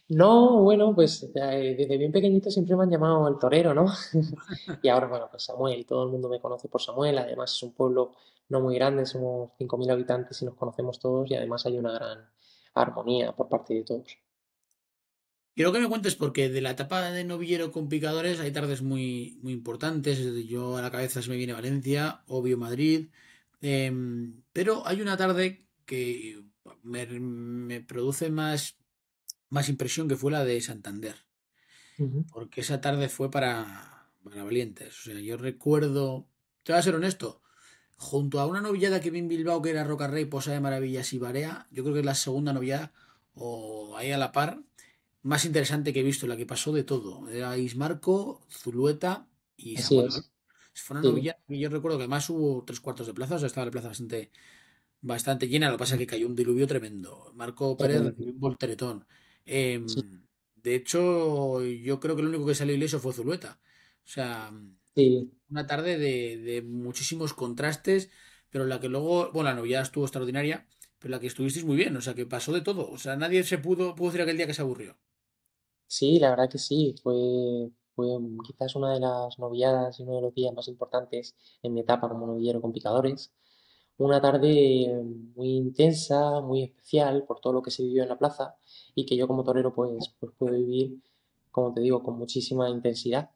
No, bueno, pues desde bien pequeñito siempre me han llamado el torero, ¿no? Y ahora, bueno, pues Samuel, todo el mundo me conoce por Samuel. Además, es un pueblo no muy grande, somos 5.000 habitantes y nos conocemos todos. Y además hay una gran armonía por parte de todos. Quiero que me cuentes porque de la etapa de novillero con picadores hay tardes muy importantes. Yo a la cabeza se me viene Valencia, obvio Madrid. Pero hay una tarde que me produce más impresión que fue la de Santander. Ujú. Porque esa tarde fue para valientes. O sea, yo recuerdo, te voy a ser honesto, junto a una novillada que vi en Bilbao que era Roca Rey, Posa de Maravillas y Barea, yo creo que es la segunda novillada, o ahí a la par, más interesante que he visto, la que pasó de todo. Era Ismarco, Zulueta y Así Samuel, ¿no? es, Fue una sí, novillada que yo recuerdo que además hubo tres cuartos de plaza, o sea, estaba la plaza bastante llena, lo que pasa es que cayó un diluvio tremendo. Marco Pérez tremendo. recibió un volteretón. Sí, De hecho, yo creo que lo único que salió ileso fue Zulueta. O sea, sí, una tarde de muchísimos contrastes, pero la que luego, bueno, la novillada estuvo extraordinaria, pero la que estuvisteis muy bien, o sea, que pasó de todo. O sea, nadie pudo decir aquel día que se aburrió. sí, la verdad que sí. Fue quizás una de las novilladas y uno de los días más importantes en mi etapa como novillero con picadores. Una tarde muy intensa, muy especial por todo lo que se vivió en la plaza y que yo como torero pues pude vivir, como te digo, con muchísima intensidad.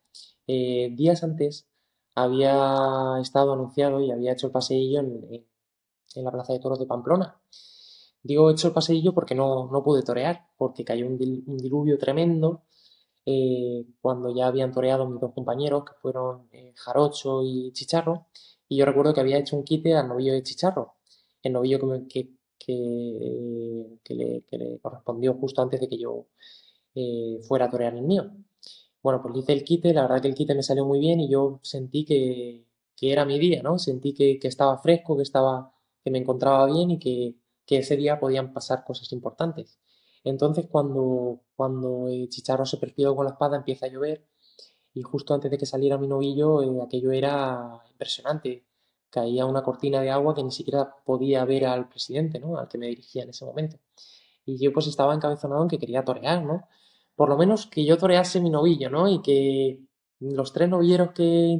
Días antes había estado anunciado y había hecho el paseillo en la Plaza de Toros de Pamplona. Digo hecho el paseillo porque no pude torear, porque cayó un diluvio tremendo cuando ya habían toreado mis dos compañeros, que fueron Jarocho y Chicharro, y yo recuerdo que había hecho un quite al novillo de Chicharro, el novillo que le correspondió justo antes de que yo fuera a torear el mío. Bueno, pues le hice el quite, la verdad que el quite me salió muy bien y yo sentí que era mi día, ¿no? Sentí que estaba fresco, que me encontraba bien y que ese día podían pasar cosas importantes. Entonces, cuando Chicharro se perfiló con la espada, empieza a llover y justo antes de que saliera mi novillo, aquello era impresionante. Caía una cortina de agua que ni siquiera podía ver al presidente, ¿no? Al que me dirigía en ese momento. Y yo pues estaba encabezonado en que quería torear, ¿no? Por lo menos que yo torease mi novillo, ¿no? Y que los tres novilleros que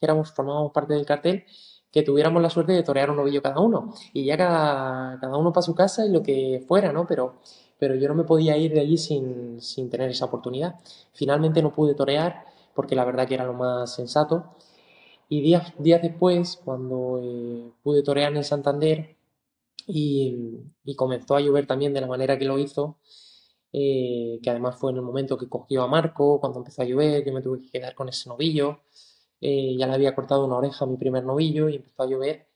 éramos, formábamos parte del cartel, que tuviéramos la suerte de torear un novillo cada uno. Y ya cada uno para su casa y lo que fuera, ¿no? Pero yo no me podía ir de allí sin tener esa oportunidad. Finalmente no pude torear porque la verdad que era lo más sensato. Y días después, cuando pude torear en Santander, y comenzó a llover también de la manera que lo hizo, que además fue en el momento que cogió a Marco, cuando empezó a llover, yo me tuve que quedar con ese novillo, ya le había cortado una oreja a mi primer novillo y empezó a llover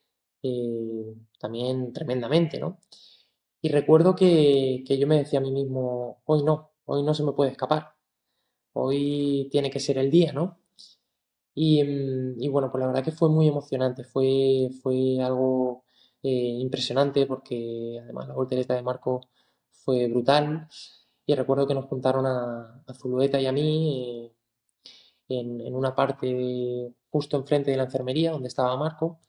también tremendamente, ¿no? Y recuerdo que yo me decía a mí mismo, hoy no se me puede escapar, hoy tiene que ser el día, ¿no? Y bueno, pues la verdad que fue muy emocionante, fue algo impresionante porque además la voltereta de Marco fue brutal y recuerdo que nos juntaron a Zulueta y a mí en una parte justo enfrente de la enfermería donde estaba Marco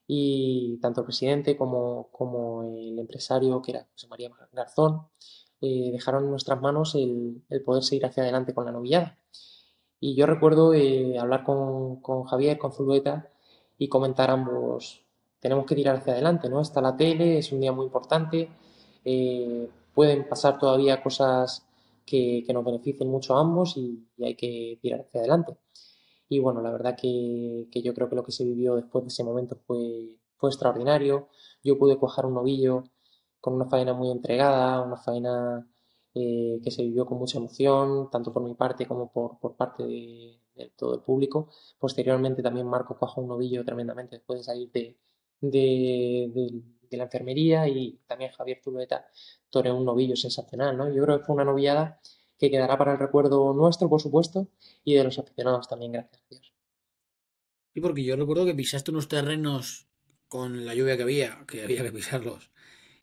y tanto el presidente como el empresario, que era José María Garzón, dejaron en nuestras manos el poder seguir hacia adelante con la novillada. Y yo recuerdo hablar con Javier, con Zulueta, y comentar ambos, tenemos que tirar hacia adelante, ¿no? Está la tele, es un día muy importante, pueden pasar todavía cosas que nos beneficien mucho a ambos y hay que tirar hacia adelante. Y bueno, la verdad que yo creo que lo que se vivió después de ese momento fue extraordinario. Yo pude cuajar un novillo con una faena muy entregada, una faena que se vivió con mucha emoción, tanto por mi parte como por parte de todo el público. Posteriormente también Marco cuajó un novillo tremendamente después de salir de la enfermería y también Javier Zulueta toreó un novillo sensacional, ¿no? Yo creo que fue una novillada que quedará para el recuerdo nuestro, por supuesto, y de los aficionados también, gracias a Dios. Y porque yo recuerdo que pisaste unos terrenos con la lluvia que había que pisarlos.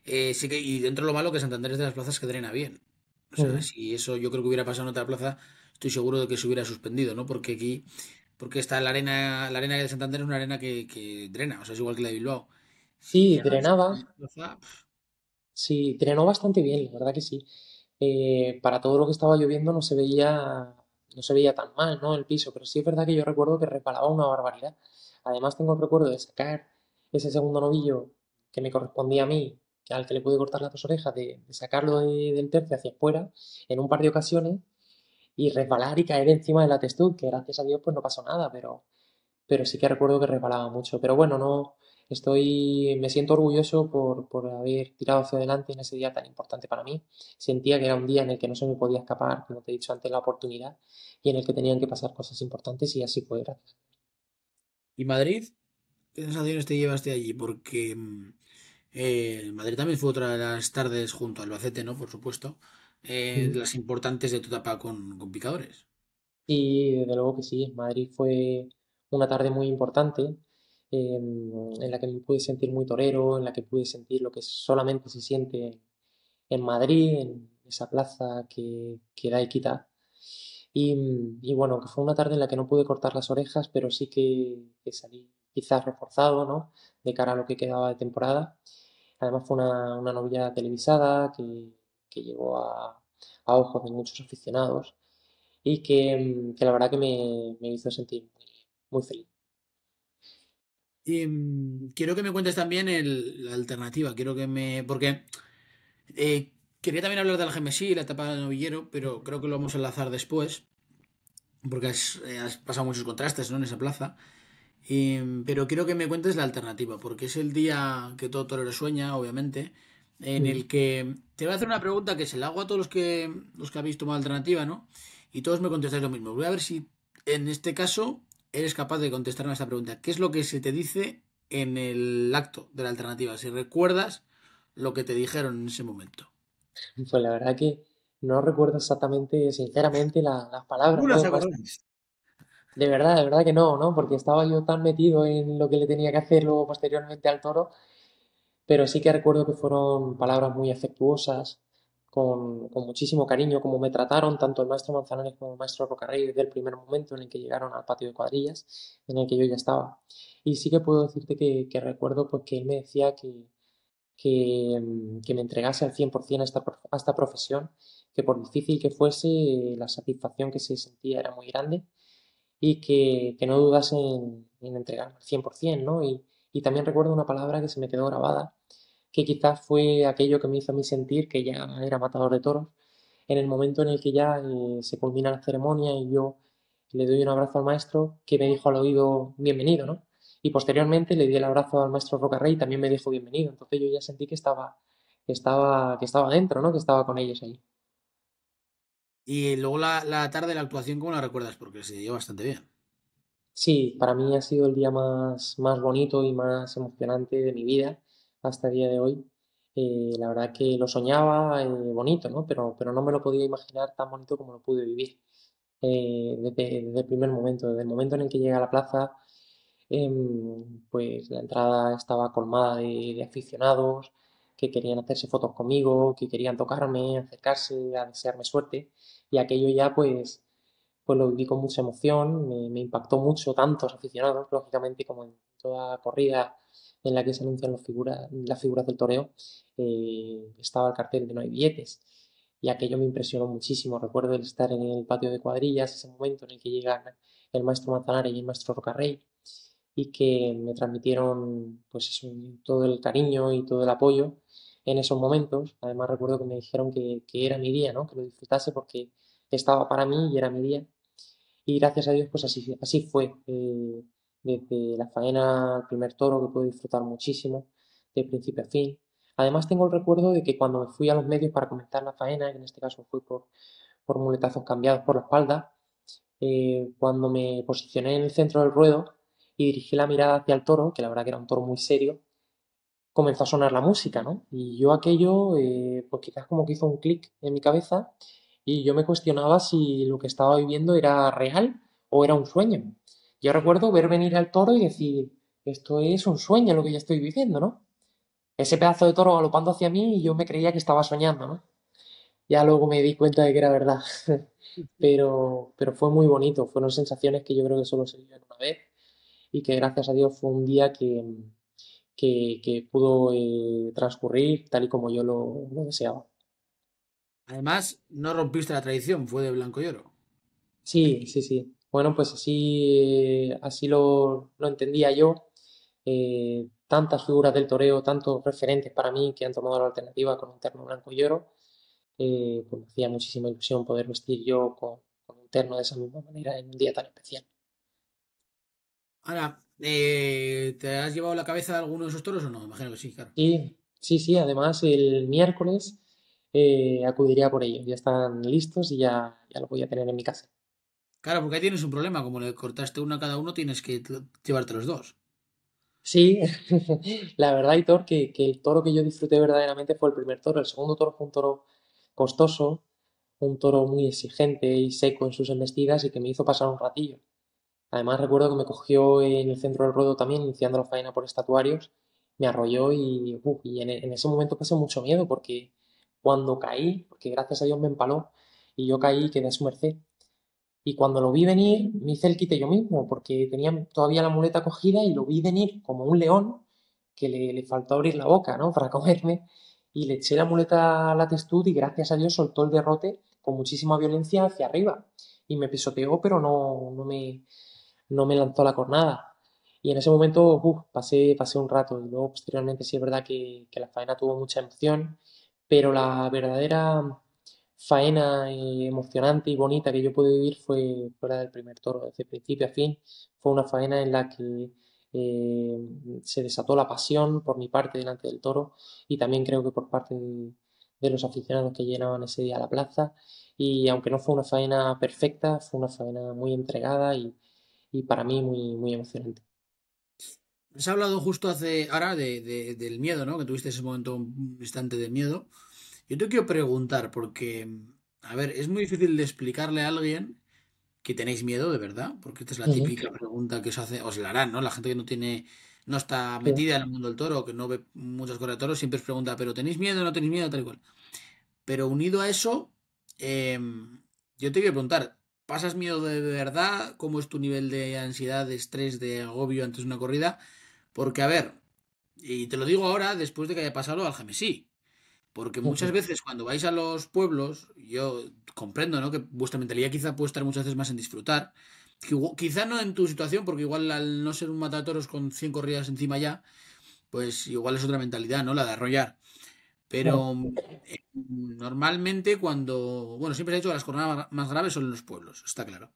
Sí que, y dentro de lo malo que Santander es de las plazas que drena bien. O sea, Mm. si eso yo creo que hubiera pasado en otra plaza, estoy seguro de que se hubiera suspendido, ¿no? Porque aquí, porque está la arena de Santander es una arena que drena, o sea, es igual que la de Bilbao. Si Sí, llega a drenaba, suspender la plaza, sí, drenó bastante bien, la verdad que sí. Para todo lo que estaba lloviendo no se veía tan mal, ¿no? El piso, pero sí es verdad que yo recuerdo que resbalaba una barbaridad. Además tengo el recuerdo de sacar ese segundo novillo que me correspondía a mí, al que le pude cortar las dos orejas, de sacarlo del tercio hacia afuera en un par de ocasiones y resbalar y caer encima de la testud, que gracias a Dios pues no pasó nada, pero sí que recuerdo que resbalaba mucho. Pero bueno, no me siento orgulloso por haber tirado hacia adelante en ese día tan importante para mí. Sentía que era un día en el que no se me podía escapar, como te he dicho antes, la oportunidad y en el que tenían que pasar cosas importantes y así fue, gracias. ¿y Madrid? ¿Qué sensaciones te llevaste allí? Porque Madrid también fue otra de las tardes junto al Albacete, ¿no? Por supuesto. De Mm. las importantes de tu etapa con picadores. Y desde luego que sí, Madrid fue una tarde muy importante en la que me pude sentir muy torero, en la que pude sentir lo que solamente se siente en Madrid, en esa plaza que da y quita. Y bueno, que fue una tarde en la que no pude cortar las orejas, pero sí que salí quizás reforzado, ¿no? De cara a lo que quedaba de temporada. Además fue una novilla televisada que llegó a ojos de muchos aficionados y que la verdad que me hizo sentir muy feliz. Y quiero que me cuentes también la alternativa. Quiero que me. Porque quería también hablar del Gemesí, la etapa del novillero, pero creo que lo vamos a enlazar después. Porque has pasado muchos contrastes, ¿no? En esa plaza. Pero quiero que me cuentes la alternativa, porque es el día que todo torero sueña, obviamente, en Mm. el que te voy a hacer una pregunta que se la hago a todos los que habéis tomado alternativa, ¿no? Y todos me contestáis lo mismo. Voy a ver si en este caso eres capaz de contestarme a esta pregunta. ¿Qué es lo que se te dice en el acto de la alternativa? Si recuerdas lo que te dijeron en ese momento. Pues la verdad que no recuerdo exactamente, sinceramente, las palabras, ¿No ¿no? las Del maestro. acordáis? De verdad que no, ¿no? Porque estaba yo tan metido en lo que le tenía que hacer luego posteriormente al toro, pero sí que recuerdo que fueron palabras muy afectuosas, con muchísimo cariño, como me trataron tanto el maestro Manzanares como el maestro Rocarrey desde el primer momento en el que llegaron al patio de cuadrillas, en el que yo ya estaba. Y sí que puedo decirte que recuerdo pues, que él me decía que me entregase al 100% a esta profesión, que por difícil que fuese, la satisfacción que se sentía era muy grande y que no dudase en entregarme al 100%, ¿no? Y también recuerdo una palabra que se me quedó grabada, que quizás fue aquello que me hizo a mí sentir que ya era matador de toros, en el momento en el que ya se culmina la ceremonia y yo le doy un abrazo al maestro, que me dijo al oído bienvenido, ¿no? Y posteriormente le di el abrazo al maestro Rocarrey y también me dijo bienvenido. Entonces yo ya sentí que estaba dentro, ¿no? Que estaba con ellos ahí. Y luego la tarde, la actuación, ¿cómo la recuerdas? Porque se dio bastante bien. Sí, para mí ha sido el día más bonito y más emocionante de mi vida hasta el día de hoy. La verdad que lo soñaba bonito, ¿no? Pero no me lo podía imaginar tan bonito como lo pude vivir. desde el primer momento, desde el momento en el que llegué a la plaza. Pues la entrada estaba colmada de aficionados que querían hacerse fotos conmigo, que querían tocarme, acercarse a desearme suerte, y aquello ya pues lo viví con mucha emoción, me impactó mucho tantos aficionados, lógicamente, como en toda corrida en la que se anuncian las figuras del toreo, estaba el cartel de no hay billetes. Y aquello me impresionó muchísimo. Recuerdo el estar en el patio de cuadrillas, ese momento en el que llegan el maestro Manzanares y el maestro Rocarrey, y que me transmitieron pues eso, todo el cariño y todo el apoyo en esos momentos. Además recuerdo que me dijeron que era mi día, ¿no? Que lo disfrutase porque estaba para mí y era mi día. Y gracias a Dios pues así fue. Desde la faena al primer toro que pude disfrutar muchísimo, de principio a fin. Además tengo el recuerdo de que cuando me fui a los medios para comentar la faena, que en este caso fue por muletazos cambiados por la espalda, cuando me posicioné en el centro del ruedo y dirigí la mirada hacia el toro, que la verdad que era un toro muy serio, comenzó a sonar la música, ¿no? Y yo aquello, pues quizás como que hizo un clic en mi cabeza y yo me cuestionaba si lo que estaba viviendo era real o era un sueño. Yo recuerdo ver venir al toro y decir, esto es un sueño lo que yo estoy viviendo, ¿no? Ese pedazo de toro galopando hacia mí y yo me creía que estaba soñando, ¿no? Ya luego me di cuenta de que era verdad. Pero fue muy bonito, fueron sensaciones que yo creo que solo se viven una vez y que gracias a Dios fue un día que pudo transcurrir tal y como yo lo deseaba. Además, no rompiste la tradición, fue de blanco y oro. Sí, sí, sí. Bueno, pues así lo entendía yo. Tantas figuras del toreo, tantos referentes para mí que han tomado la alternativa con un terno blanco y oro, pues me hacía muchísima ilusión poder vestir yo con un terno de esa misma manera en un día tan especial. Ahora, ¿te has llevado la cabeza de alguno de esos toros o no? Imagino que sí, claro. Sí, sí, sí. Además, el miércoles acudiría por ellos. Ya están listos y ya los voy a tener en mi casa. Claro, porque ahí tienes un problema. Como le cortaste uno a cada uno, tienes que llevarte los dos. Sí, la verdad, Hitor, que el toro que yo disfruté verdaderamente fue el primer toro. El segundo toro fue un toro costoso, un toro muy exigente y seco en sus embestidas y que me hizo pasar un ratillo. Además, recuerdo que me cogió en el centro del ruedo también, iniciando la faena por estatuarios, me arrolló y en ese momento pasé mucho miedo porque cuando caí, porque gracias a Dios me empaló y yo caí y quedé a su merced. Y cuando lo vi venir, me hice el quite yo mismo, porque tenía todavía la muleta cogida y lo vi venir como un león que le faltó abrir la boca, ¿no? Para comerme. Y le eché la muleta a la testud y gracias a Dios soltó el derrote con muchísima violencia hacia arriba. Y me pisoteó, pero no me lanzó la cornada. Y en ese momento pasé un rato. Y luego posteriormente sí es verdad que la faena tuvo mucha emoción, pero la verdadera faena emocionante y bonita que yo pude vivir fue la del primer toro, desde principio a fin. Fue una faena en la que eh, se desató la pasión por mi parte delante del toro y también creo que por parte de los aficionados que llenaban ese día la plaza. Y aunque no fue una faena perfecta, fue una faena muy entregada y para mí muy, muy emocionante. Has hablado justo hace ahora del miedo, ¿no? Que tuviste ese momento, un instante de miedo. Yo te quiero preguntar, porque, a ver, es muy difícil de explicarle a alguien que tenéis miedo, de verdad, porque esta es la Ujú, típica pregunta que os hace, os la harán, ¿no? La gente que no tiene, no está sí. metida en el mundo del toro, que no ve muchas cosas de toros, siempre os pregunta, ¿pero tenéis miedo o no tenéis miedo? Tal y cual. Pero unido a eso, yo te quiero preguntar, ¿pasas miedo de verdad? ¿Cómo es tu nivel de ansiedad, de estrés, de agobio antes de una corrida? Porque, a ver, y te lo digo ahora después de que haya pasado al Algemesí. Porque muchas Ujú. veces cuando vais a los pueblos, yo comprendo, ¿no? Que vuestra mentalidad quizá puede estar muchas veces más en disfrutar. Quizá no en tu situación, porque igual al no ser un matatoros con 100 corridas encima ya, pues igual es otra mentalidad, ¿no? La de arrollar. Claro. Pero normalmente cuando... Bueno, siempre he dicho que las jornadas más graves son en los pueblos, está claro.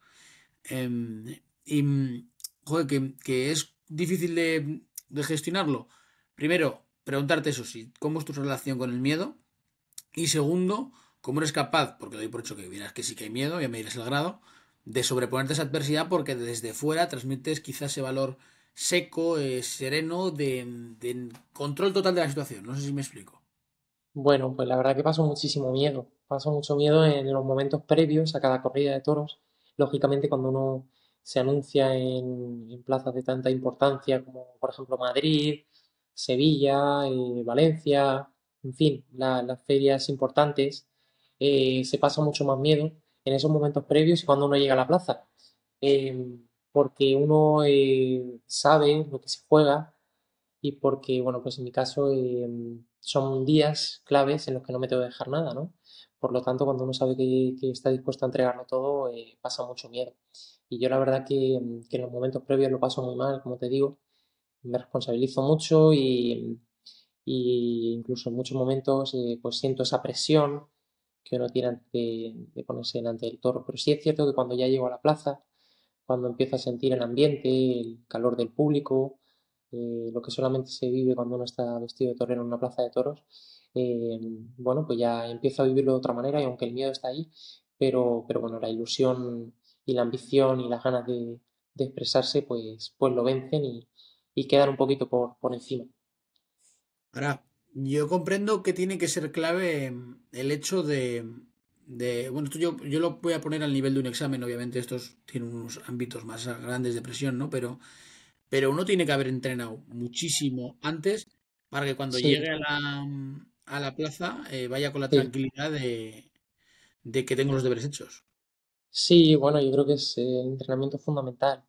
Y, joder, que es difícil de gestionarlo. Primero, preguntarte eso, sí, ¿cómo es tu relación con el miedo? Y segundo, ¿cómo eres capaz, porque doy por hecho que dirás que sí que hay miedo, ya me dirás el grado, de sobreponerte a esa adversidad porque desde fuera transmites quizás ese valor seco, sereno, de control total de la situación? No sé si me explico. Bueno, pues la verdad que paso muchísimo miedo. Paso mucho miedo en los momentos previos a cada corrida de toros. lógicamente cuando uno se anuncia en plazas de tanta importancia como por ejemplo Madrid, Sevilla, Valencia, en fin, las ferias importantes, se pasa mucho más miedo en esos momentos previos y cuando uno llega a la plaza, eh, porque uno sabe lo que se juega y porque, bueno, pues en mi caso son días claves en los que no me tengo que dejar nada, ¿no? Por lo tanto, cuando uno sabe que está dispuesto a entregarlo todo, pasa mucho miedo. Y yo la verdad que en los momentos previos lo paso muy mal, como te digo, me responsabilizo mucho y incluso en muchos momentos pues siento esa presión que uno tiene antes de ponerse delante del toro. Pero sí es cierto que cuando ya llego a la plaza, cuando empiezo a sentir el ambiente, el calor del público, lo que solamente se vive cuando uno está vestido de torero en una plaza de toros, eh, bueno, pues ya empiezo a vivirlo de otra manera y aunque el miedo está ahí, pero bueno, la ilusión y la ambición y las ganas de expresarse, pues lo vencen y quedan un poquito por encima. Ahora, yo comprendo que tiene que ser clave el hecho bueno, yo lo voy a poner al nivel de un examen, obviamente estos tienen unos ámbitos más grandes de presión, ¿no? Pero uno tiene que haber entrenado muchísimo antes para que cuando llegue Sí, a la plaza vaya con la sí. tranquilidad de que tengo los deberes hechos. Sí, bueno, yo creo que es el entrenamiento fundamental.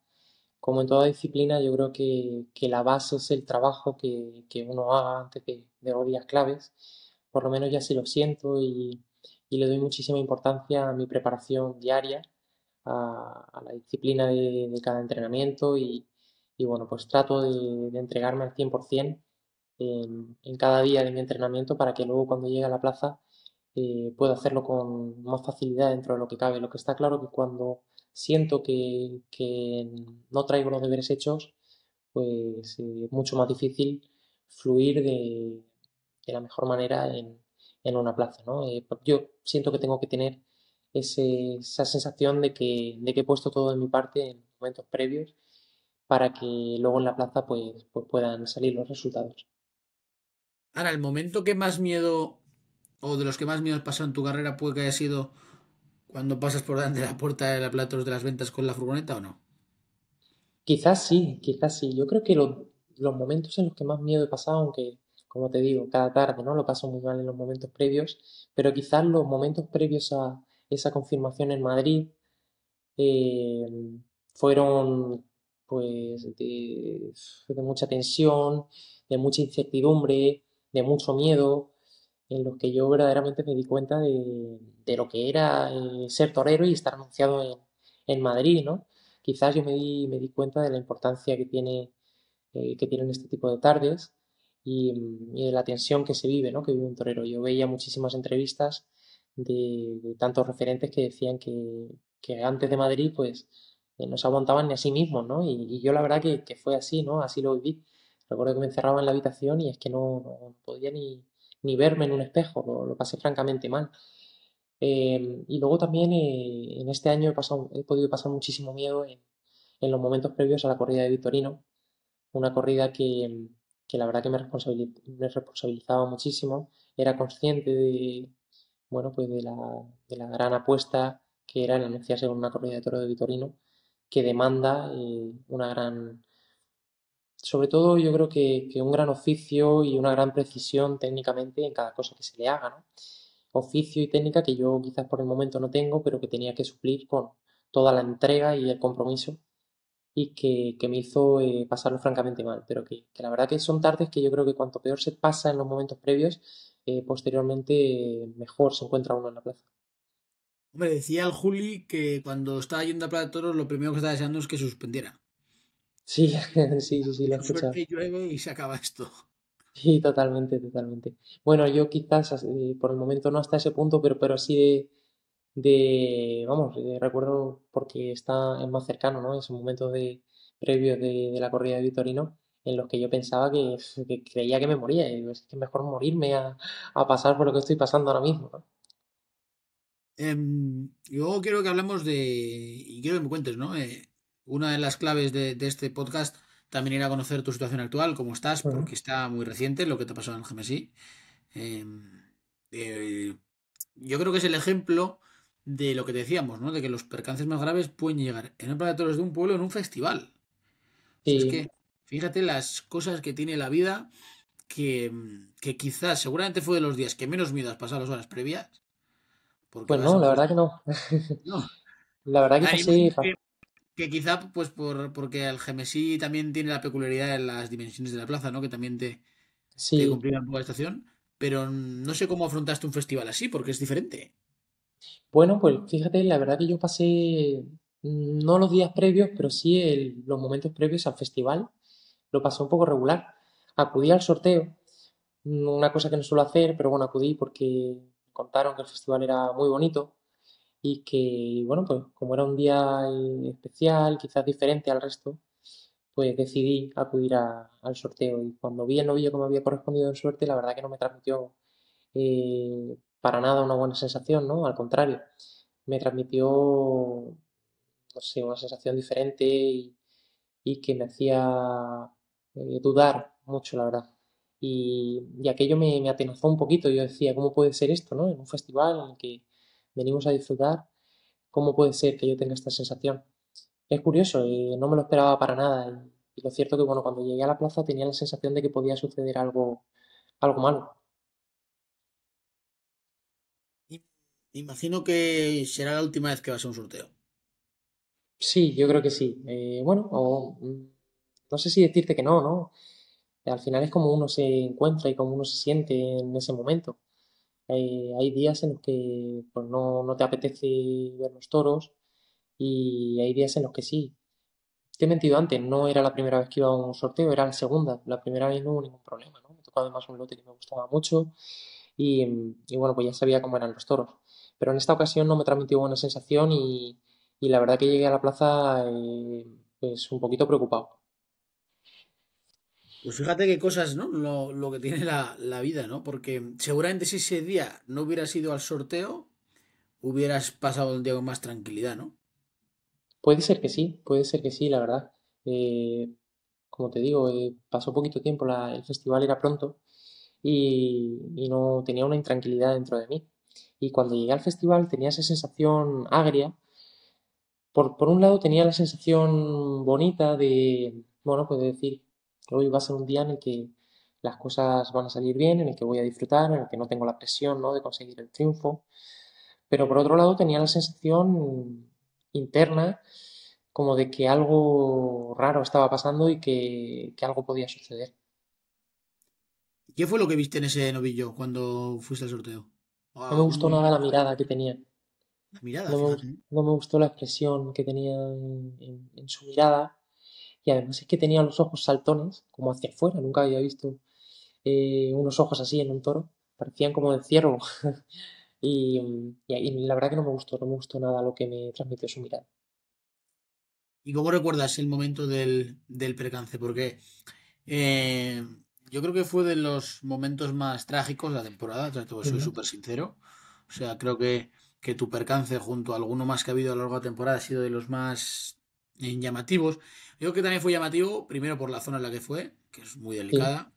Como en toda disciplina, yo creo que la base es el trabajo que uno haga antes de los días claves. Por lo menos ya sí lo siento y le doy muchísima importancia a mi preparación diaria, a la disciplina de cada entrenamiento y bueno, pues trato de entregarme al 100% en cada día de mi entrenamiento para que luego cuando llegue a la plaza pueda hacerlo con más facilidad dentro de lo que cabe. Lo que está claro que cuando siento que no traigo los deberes hechos, pues es mucho más difícil fluir de la mejor manera en una plaza, ¿no? Yo siento que tengo que tener esa sensación de que he puesto todo de mi parte en momentos previos para que luego en la plaza pues puedan salir los resultados. Ahora, el momento que más miedo o de los que más miedo has pasado en tu carrera puede que haya sido cuando pasas por delante de la puerta de la Platos de las Ventas con la furgoneta o no. Quizás sí, quizás sí. Yo creo que los momentos en los que más miedo he pasado, aunque como te digo, cada tarde, ¿no? Lo paso muy mal en los momentos previos, pero quizás los momentos previos a esa confirmación en Madrid eh, fueron pues de mucha tensión, de mucha incertidumbre, de mucho miedo, en los que yo verdaderamente me di cuenta de lo que era ser torero y estar anunciado en Madrid, ¿no? Quizás yo me di cuenta de la importancia que tienen este tipo de tardes y de la tensión que se vive, ¿no? Que vive un torero. Yo veía muchísimas entrevistas de tantos referentes que decían que antes de Madrid, pues, no se aguantaban ni a sí mismos, ¿no? Y yo la verdad que fue así, ¿no? Así lo viví. Recuerdo que me encerraba en la habitación y es que no podía ni verme en un espejo, lo pasé francamente mal. Y luego también en este año he podido pasar muchísimo miedo en los momentos previos a la corrida de Vitorino, una corrida que la verdad que me responsabilizaba muchísimo, era consciente bueno, pues de la gran apuesta que era el anunciarse con una corrida de toro de Vitorino, que demanda sobre todo yo creo que un gran oficio y una gran precisión técnicamente en cada cosa que se le haga, ¿no? Oficio y técnica que yo quizás por el momento no tengo, pero que tenía que suplir con toda la entrega y el compromiso y que me hizo pasarlo francamente mal, pero que la verdad que son tardes que yo creo que cuanto peor se pasa en los momentos previos, posteriormente mejor se encuentra uno en la plaza. Hombre, decía el Juli que cuando estaba yendo a Plaza de Toros lo primero que estaba deseando es que se suspendiera. Sí, sí, sí, sí, lo he Con escuchado. suerte llueve y se acaba esto. Sí, totalmente, totalmente. Bueno, yo quizás por el momento no hasta ese punto, pero sí vamos, recuerdo porque es más cercano, ¿no? Esos momentos previos de la corrida de Vitorino en los que yo pensaba que creía que me moría. Y digo, es que mejor morirme a pasar por lo que estoy pasando ahora mismo, ¿no? Luego quiero que hablemos y quiero que me cuentes, ¿no? Una de las claves de este podcast también era conocer tu situación actual, cómo estás, Ujú. porque está muy reciente lo que te pasó en el GMSI. Em, eh, yo creo que es el ejemplo de lo que decíamos, ¿no? De que los percances más graves pueden llegar en el Plaza de Toros de un pueblo en un festival. O sea, es Sí, que fíjate las cosas que tiene la vida que quizás, seguramente fue de los días que menos miedo has pasado las horas previas, porque pues vas a no, un la verdad que festival. no. No, La verdad que imagino pasé, que quizá pues porque el Gemesí también tiene la peculiaridad de las dimensiones de la plaza, ¿no? Que también te sí, complica un poco la estación, pero no sé cómo afrontaste un festival así, porque es diferente. bueno, pues fíjate, la verdad que yo pasé no los días previos, pero sí los momentos previos al festival, lo pasé un poco regular. Acudí al sorteo, una cosa que no suelo hacer, pero bueno, acudí porque me contaron que el festival era muy bonito y que, bueno, pues como era un día especial, quizás diferente al resto, pues decidí acudir al sorteo. Y cuando vi el novillo que me había correspondido en suerte, la verdad que no me transmitió para nada una buena sensación, ¿no? Al contrario, me transmitió, no sé, una sensación diferente y que me hacía dudar mucho, la verdad. Y aquello me atenazó un poquito. Yo decía, ¿cómo puede ser esto, ¿no? En un festival en el que venimos a disfrutar, ¿cómo puede ser que yo tenga esta sensación? Es curioso, no me lo esperaba para nada. Y lo cierto que, bueno, cuando llegué a la plaza tenía la sensación de que podía suceder algo malo. I- Imagino que será la última vez que vas a un sorteo. Sí, yo creo que sí. Bueno, no sé si decirte que no, ¿no? Al final es como uno se encuentra y como uno se siente en ese momento. Hay días en los que pues, no te apetece ver los toros y hay días en los que sí. Te he mentido antes, no era la primera vez que iba a un sorteo, era la segunda. La primera vez no hubo ningún problema, ¿no? Me tocó además un lote que me gustaba mucho y bueno, pues ya sabía cómo eran los toros. Pero en esta ocasión no me transmitió buena sensación y la verdad que llegué a la plaza pues un poquito preocupado. Pues fíjate qué cosas, ¿no? Lo que tiene la vida, ¿no? Porque seguramente si ese día no hubieras ido al sorteo, hubieras pasado el día con más tranquilidad, ¿no? Puede ser que sí, la verdad. Eh, Como te digo, pasó poquito tiempo, el festival era pronto y no tenía una intranquilidad dentro de mí. Y cuando llegué al festival tenía esa sensación agria. Por un lado tenía la sensación bonita de, bueno, pues de decir que hoy va a ser un día en el que las cosas van a salir bien, en el que voy a disfrutar, en el que no tengo la presión, ¿no? de conseguir el triunfo. Pero por otro lado tenía la sensación interna como de que algo raro estaba pasando y que algo podía suceder. ¿Qué fue lo que viste en ese novillo cuando fuiste al sorteo? No me Ah, un gustó nada movimiento. la mirada que tenía. La mirada, fíjate. No me gustó la expresión que tenía en su mirada. Y además es que tenía los ojos saltones, como hacia afuera. Nunca había visto unos ojos así en un toro. Parecían como de ciervo. Y la verdad que no me gustó nada lo que me transmitió su mirada. ¿Y cómo recuerdas el momento del percance? Porque eh, yo creo que fue de los momentos más trágicos de la temporada, soy Ujú. súper sincero. O sea, creo que tu percance junto a alguno más que ha habido a lo largo de la temporada ha sido de los más llamativos. Yo creo que también fue llamativo, primero por la zona en la que fue, que es muy Sí, delicada.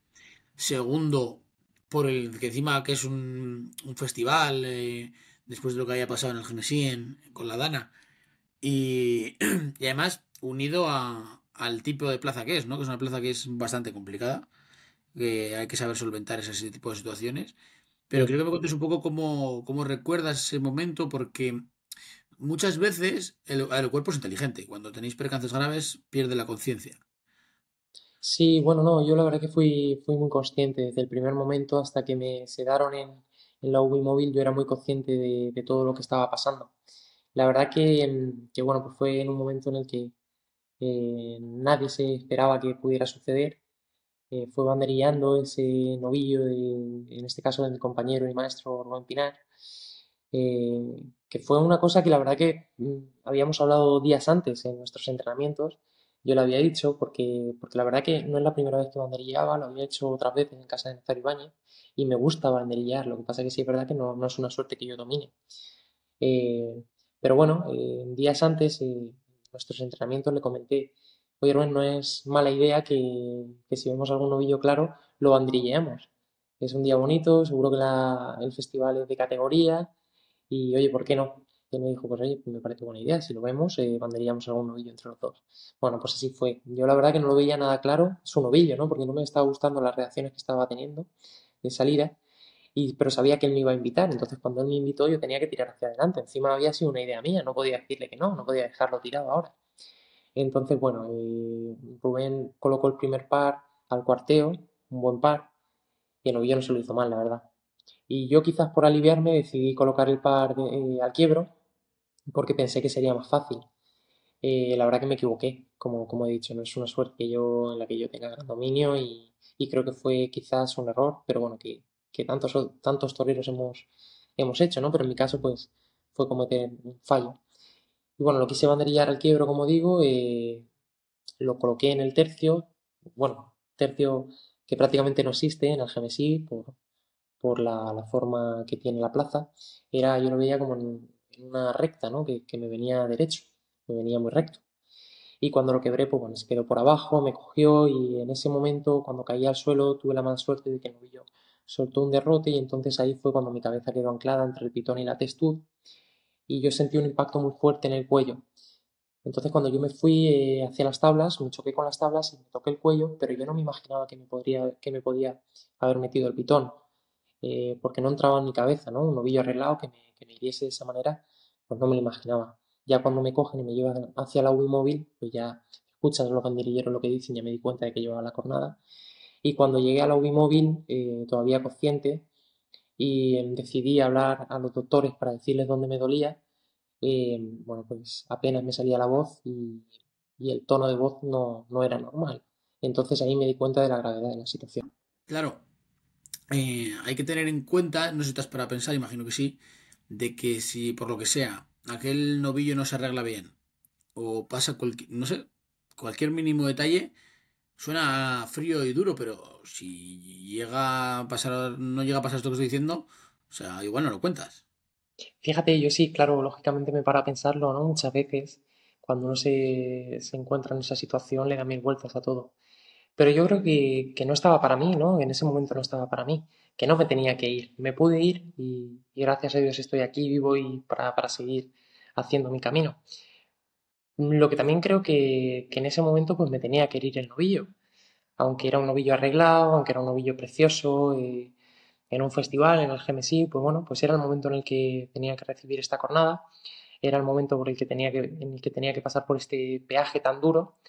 Segundo, por el que encima que es un festival, después de lo que haya pasado en el Genesí con la Dana. Y, y además unido al tipo de plaza que es, ¿no? Que es una plaza que es bastante complicada, que hay que saber solventar ese tipo de situaciones. Pero sí. quiero que me cuentes un poco cómo recuerdas ese momento, porque muchas veces el cuerpo es inteligente. Cuando tenéis percances graves, pierde la conciencia. Sí, bueno, no, yo la verdad que fui muy consciente desde el primer momento hasta que me sedaron en la UBI móvil, yo era muy consciente de todo lo que estaba pasando. La verdad que, bueno, pues fue en un momento en el que nadie se esperaba que pudiera suceder. Fue banderillando ese novillo, en este caso de mi compañero y maestro Rubén Pinar, que fue una cosa que la verdad que habíamos hablado días antes en nuestros entrenamientos. Yo le había dicho, porque la verdad que no es la primera vez que banderillaba, lo había hecho otras veces en casa de Nazario Ibáñez y me gusta banderillar, lo que pasa que sí es verdad que no es una suerte que yo domine. Eh, pero bueno, días antes, en nuestros entrenamientos le comenté, oye Rubén, no es mala idea que si vemos algún novillo claro, lo bandrilleemos. Es un día bonito, seguro que el festival es de categoría y oye, ¿por qué no? Y él me dijo, pues oye, pues me parece buena idea, si lo vemos, mandaríamos algún novillo entre los dos. Bueno, pues así fue. Yo la verdad que no lo veía nada claro, su novillo, ¿no? Porque no me estaba gustando las reacciones que estaba teniendo de salida, pero sabía que él me iba a invitar, entonces cuando él me invitó yo tenía que tirar hacia adelante. Encima había sido una idea mía, no podía decirle que no, no podía dejarlo tirado ahora. Entonces, bueno, Rubén colocó el primer par al cuarteo, un buen par, y el novillo no se lo hizo mal, la verdad. Y yo quizás por aliviarme decidí colocar el par al quiebro porque pensé que sería más fácil. La verdad que me equivoqué, como he dicho, no es una suerte en la que yo tenga gran dominio y creo que fue quizás un error, pero bueno, que tantos toreros hemos hecho, ¿no? Pero en mi caso, pues fue cometer un fallo. Y bueno, lo quise banderillar al quiebro, como digo, lo coloqué en el tercio, bueno, tercio que prácticamente no existe en el Gemesí por la forma que tiene la plaza. Yo lo veía como en una recta, ¿no? Que me venía derecho, me venía muy recto. Y cuando lo quebré, pues bueno, se quedó por abajo, me cogió y en ese momento, cuando caí al suelo, tuve la mala suerte de que el novillo soltó un derrote y entonces ahí fue cuando mi cabeza quedó anclada entre el pitón y la testud y yo sentí un impacto muy fuerte en el cuello. Entonces cuando yo me fui hacia las tablas, me choqué con las tablas y me toqué el cuello, pero yo no me imaginaba que me podía haber metido el pitón, porque no entraba en mi cabeza, ¿no? Un novillo arreglado que me hiriese de esa manera, pues no me lo imaginaba. Ya cuando me cogen y me llevan hacia la UBI móvil, pues ya escuchas los banderilleros lo que dicen, ya me di cuenta de que llevaba la cornada. Y cuando llegué a la UBI móvil, todavía consciente, y decidí hablar a los doctores para decirles dónde me dolía, bueno, pues apenas me salía la voz y el tono de voz no era normal. Entonces ahí me di cuenta de la gravedad de la situación. Claro, hay que tener en cuenta, no sé si estás para pensar, imagino que sí, de que si por lo que sea aquel novillo no se arregla bien o pasa cualquier, no sé, cualquier mínimo detalle, suena frío y duro, pero si llega a pasar, no llega a pasar esto que estoy diciendo, o sea, igual no lo cuentas. Fíjate, yo sí, claro, lógicamente me paro a pensarlo, ¿no? Muchas veces cuando uno se encuentra en esa situación le da mil vueltas a todo. Pero yo creo que no estaba para mí, ¿no? En ese momento no estaba para mí, que no me tenía que ir. Me pude ir y gracias a Dios estoy aquí vivo y para seguir haciendo mi camino. Lo que también creo que en ese momento pues me tenía que herir el novillo, aunque era un novillo arreglado, aunque era un novillo precioso, en un festival, en el GMSI, pues bueno, pues era el momento en el que tenía que recibir esta cornada, era el momento en el que tenía que pasar por este peaje tan duro,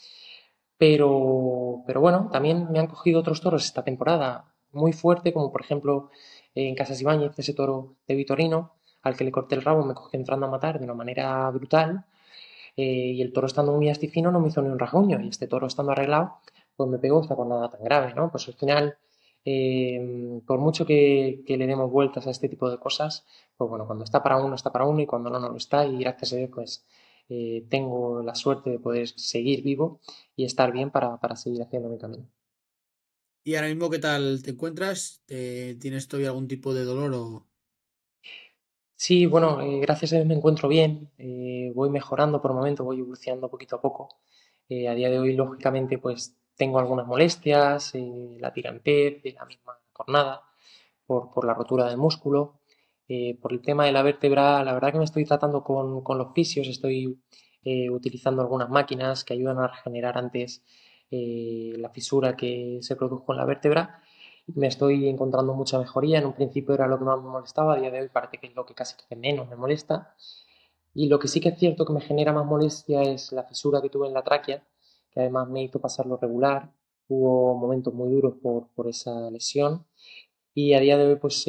pero bueno, también me han cogido otros toros esta temporada muy fuerte, como por ejemplo en Casas Ibáñez, ese toro de Vitorino, al que le corté el rabo, me cogió entrando a matar de una manera brutal, y el toro estando muy astifino no me hizo ni un rasguño, y este toro estando arreglado, pues me pegó esta cornada tan grave, ¿no? Pues al final, por mucho que le demos vueltas a este tipo de cosas, pues bueno, cuando está para uno, y cuando no lo está, y gracias a Dios, pues tengo la suerte de poder seguir vivo y estar bien para seguir haciendo mi camino. ¿Y ahora mismo qué tal te encuentras? ¿Tienes todavía algún tipo de dolor o...? Sí, bueno, gracias a Dios me encuentro bien, voy mejorando por el momento, voy evolucionando poquito a poco. A día de hoy, lógicamente, pues tengo algunas molestias, la tirantez de la misma jornada, por la rotura del músculo, por el tema de la vértebra, la verdad que me estoy tratando con los fisios, estoy utilizando algunas máquinas que ayudan a regenerar antes la fisura que se produjo en la vértebra. Me estoy encontrando mucha mejoría. En un principio era lo que más me molestaba, a día de hoy parece que es lo que casi que menos me molesta. Y lo que sí que es cierto que me genera más molestia es la fisura que tuve en la tráquea, que además me hizo pasarlo regular. Hubo momentos muy duros por esa lesión. Y a día de hoy, pues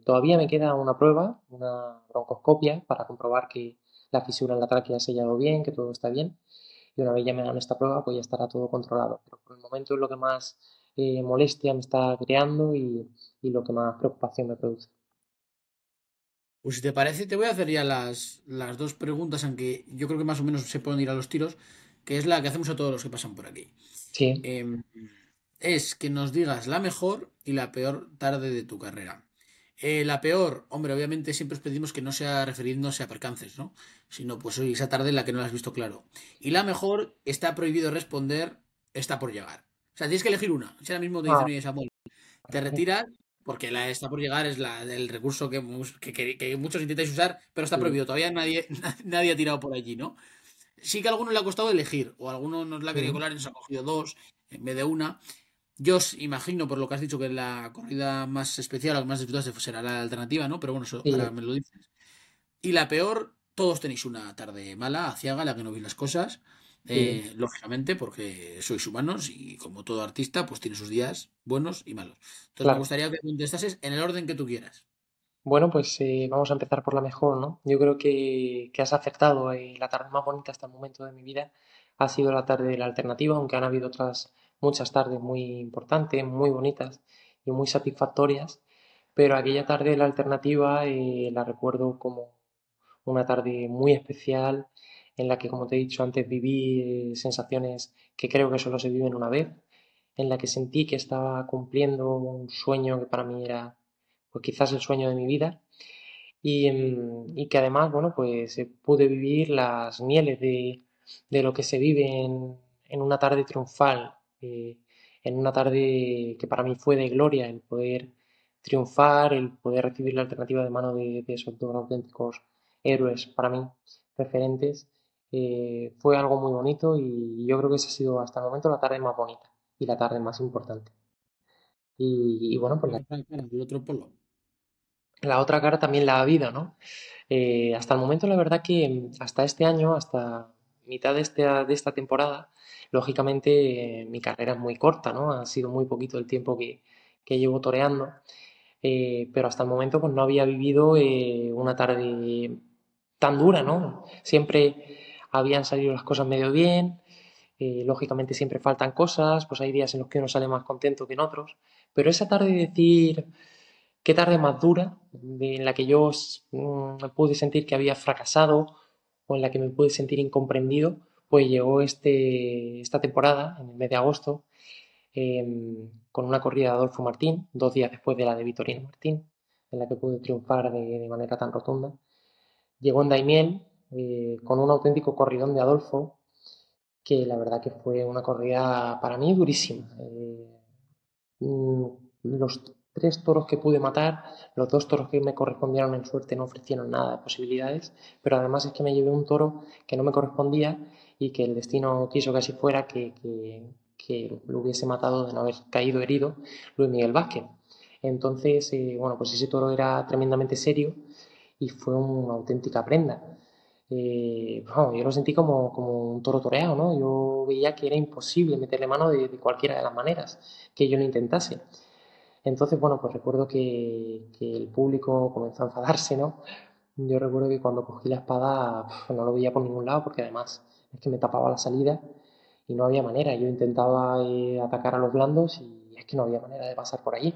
todavía me queda una prueba, una broncoscopia, para comprobar que la fisura en la tráquea ha sellado bien, que todo está bien. Y una vez ya me hagan esta prueba, pues ya estará todo controlado. Pero por el momento es lo que más molestia me está creando y lo que más preocupación me produce. Pues si te parece, te voy a hacer ya las dos preguntas, aunque yo creo que más o menos se pueden ir a los tiros, que es la que hacemos a todos los que pasan por aquí. Sí, Em, es que nos digas la mejor y la peor tarde de tu carrera. La peor, hombre, obviamente siempre os pedimos que no sea refiriéndose a percances, ¿no? Sino pues hoy esa tarde en la que no la has visto claro. Y la mejor, está prohibido responder, está por llegar. O sea, tienes que elegir una. Si ahora mismo te dicen, ah, oye, Samuel, te retiras, porque la está por llegar es el recurso que muchos intentáis usar, pero está Sí, prohibido. Todavía nadie, nadie ha tirado por allí, ¿no? Sí que a alguno le ha costado elegir, o a alguno nos la ha querido mm, colar y nos ha cogido dos en vez de una. Yo os imagino, por lo que has dicho, que la corrida más especial o que más disfrutaste será la alternativa, ¿no? Pero bueno, eso ahora sí, me lo dices. Y la peor, todos tenéis una tarde mala, aciaga, la que no veis las cosas. sí. Lógicamente, porque sois humanos y como todo artista, pues tiene sus días buenos y malos. Entonces me Claro. gustaría que contestases en el orden que tú quieras. Bueno, pues vamos a empezar por la mejor, ¿no? Yo creo que has acertado. La tarde más bonita hasta el momento de mi vida ha sido la tarde de la alternativa, aunque han habido otras muchas tardes muy importantes, muy bonitas y muy satisfactorias. Pero aquella tarde de la alternativa la recuerdo como una tarde muy especial en la que, como te he dicho antes, viví sensaciones que creo que solo se viven una vez, en la que sentí que estaba cumpliendo un sueño que para mí era pues quizás el sueño de mi vida y que además, bueno, pues pude vivir las mieles de lo que se vive en una tarde triunfal, en una tarde que para mí fue de gloria, el poder triunfar, el poder recibir la alternativa de mano de esos dos auténticos héroes para mí, referentes, fue algo muy bonito y yo creo que esa ha sido hasta el momento la tarde más bonita y la tarde más importante. Y bueno, pues La otra cara del otro polo. la otra cara también la ha habido, ¿no? Hasta el momento, la verdad que hasta este año, hasta mitad de esta temporada, lógicamente mi carrera es muy corta, ¿no? Ha sido muy poquito el tiempo que llevo toreando, pero hasta el momento pues no había vivido una tarde tan dura, ¿no? Siempre habían salido las cosas medio bien, lógicamente siempre faltan cosas, pues hay días en los que uno sale más contento que en otros, pero esa tarde de decir qué tarde más dura, en la que yo me pude sentir que había fracasado o en la que me pude sentir incomprendido, pues llegó esta temporada, en el mes de agosto, con una corrida de Adolfo Martín, 2 días después de la de Vitorino Martín, en la que pude triunfar de manera tan rotunda. Llegó en Daimiel con un auténtico corridón de Adolfo, que la verdad que fue una corrida para mí durísima. Los 3 toros que pude matar, los 2 toros que me correspondieron en suerte no ofrecieron nada de posibilidades, pero además es que me llevé un toro que no me correspondía y que el destino quiso que así fuera, que lo hubiese matado de no haber caído herido Luis Miguel Vázquez. Entonces, bueno, pues ese toro era tremendamente serio y fue una auténtica prenda. Bueno, yo lo sentí como un toro toreado, ¿no? Yo veía que era imposible meterle mano de cualquiera de las maneras que yo lo intentase. Entonces, bueno, pues recuerdo que el público comenzó a enfadarse, ¿no? Yo recuerdo que cuando cogí la espada no lo veía por ningún lado porque además es que me tapaba la salida y no había manera. Yo intentaba atacar a los blandos y es que no había manera de pasar por allí.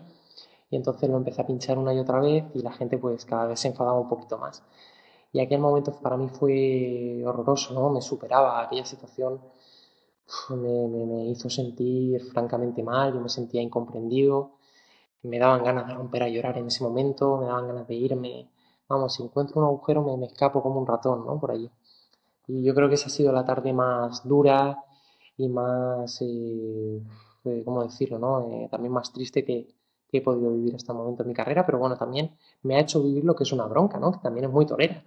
Y entonces lo empecé a pinchar una y otra vez y la gente pues cada vez se enfadaba un poquito más. Y aquel momento para mí fue horroroso, ¿no? Me superaba aquella situación, me hizo sentir francamente mal, yo me sentía incomprendido, me daban ganas de romper a llorar en ese momento, me daban ganas de irme. Vamos, si encuentro un agujero me escapo como un ratón, ¿no? Por allí. Y yo creo que esa ha sido la tarde más dura y más, ¿cómo decirlo, no? También más triste que he podido vivir hasta el momento en mi carrera, pero bueno, también me ha hecho vivir lo que es una bronca, ¿no? Que también es muy torera.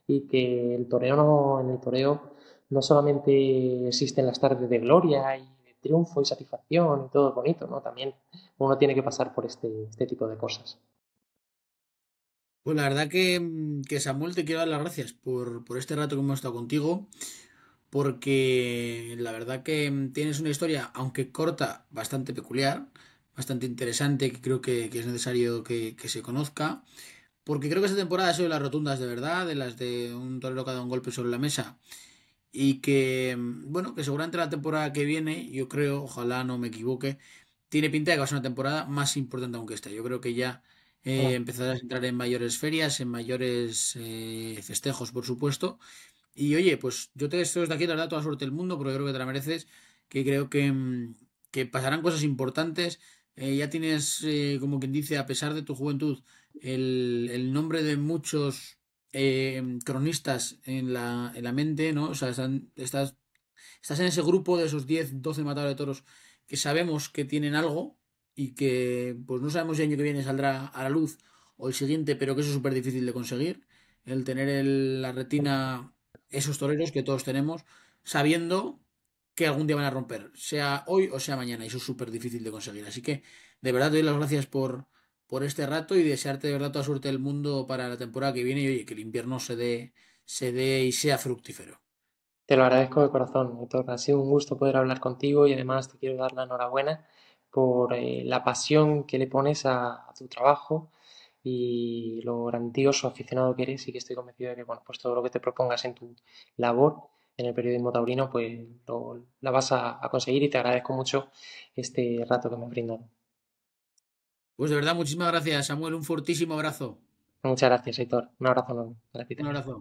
Y que el toreo no, en el toreo no solamente existen las tardes de gloria y de triunfo y satisfacción y todo bonito, ¿no? También uno tiene que pasar por este tipo de cosas. Pues la verdad que Samuel, te quiero dar las gracias por este rato que hemos estado contigo, porque la verdad que tienes una historia, aunque corta, bastante peculiar, bastante interesante, que creo que es necesario que se conozca, porque creo que esta temporada ha sido de las rotundas de verdad, de las de un torero que ha dado un golpe sobre la mesa, y que, bueno, que seguramente la temporada que viene, yo creo, ojalá no me equivoque, tiene pinta de que va a ser una temporada más importante aún que esta. Yo creo que ya Ojalá. empezarás a entrar en mayores ferias, en mayores festejos, por supuesto. Y oye, pues yo te deseo desde aquí, la verdad, toda la suerte del mundo, porque creo que te la mereces, que creo que pasarán cosas importantes. Ya tienes, como quien dice, a pesar de tu juventud, el nombre de muchos cronistas en la mente, ¿no? O sea, estás en ese grupo de esos 10 12 matadores de toros que sabemos que tienen algo, y que pues no sabemos si el año que viene saldrá a la luz o el siguiente, pero que eso es súper difícil de conseguir, el tener la retina, esos toreros que todos tenemos, sabiendo que algún día van a romper, sea hoy o sea mañana, y eso es súper difícil de conseguir. Así que de verdad te doy las gracias por este rato y desearte de verdad toda suerte del mundo para la temporada que viene y oye, que el invierno se dé y sea fructífero. Te lo agradezco de corazón, Héctor. Ha sido un gusto poder hablar contigo y además te quiero dar la enhorabuena por la pasión que le pones a tu trabajo y lo grandioso aficionado que eres y que estoy convencido de que, bueno, pues todo lo que te propongas en tu labor en el periodismo taurino, pues la vas a conseguir y te agradezco mucho este rato que me has brindado. Pues de verdad, muchísimas gracias, Samuel. Un fortísimo abrazo. Muchas gracias, Héctor. Un abrazo enorme para ti Un también. abrazo.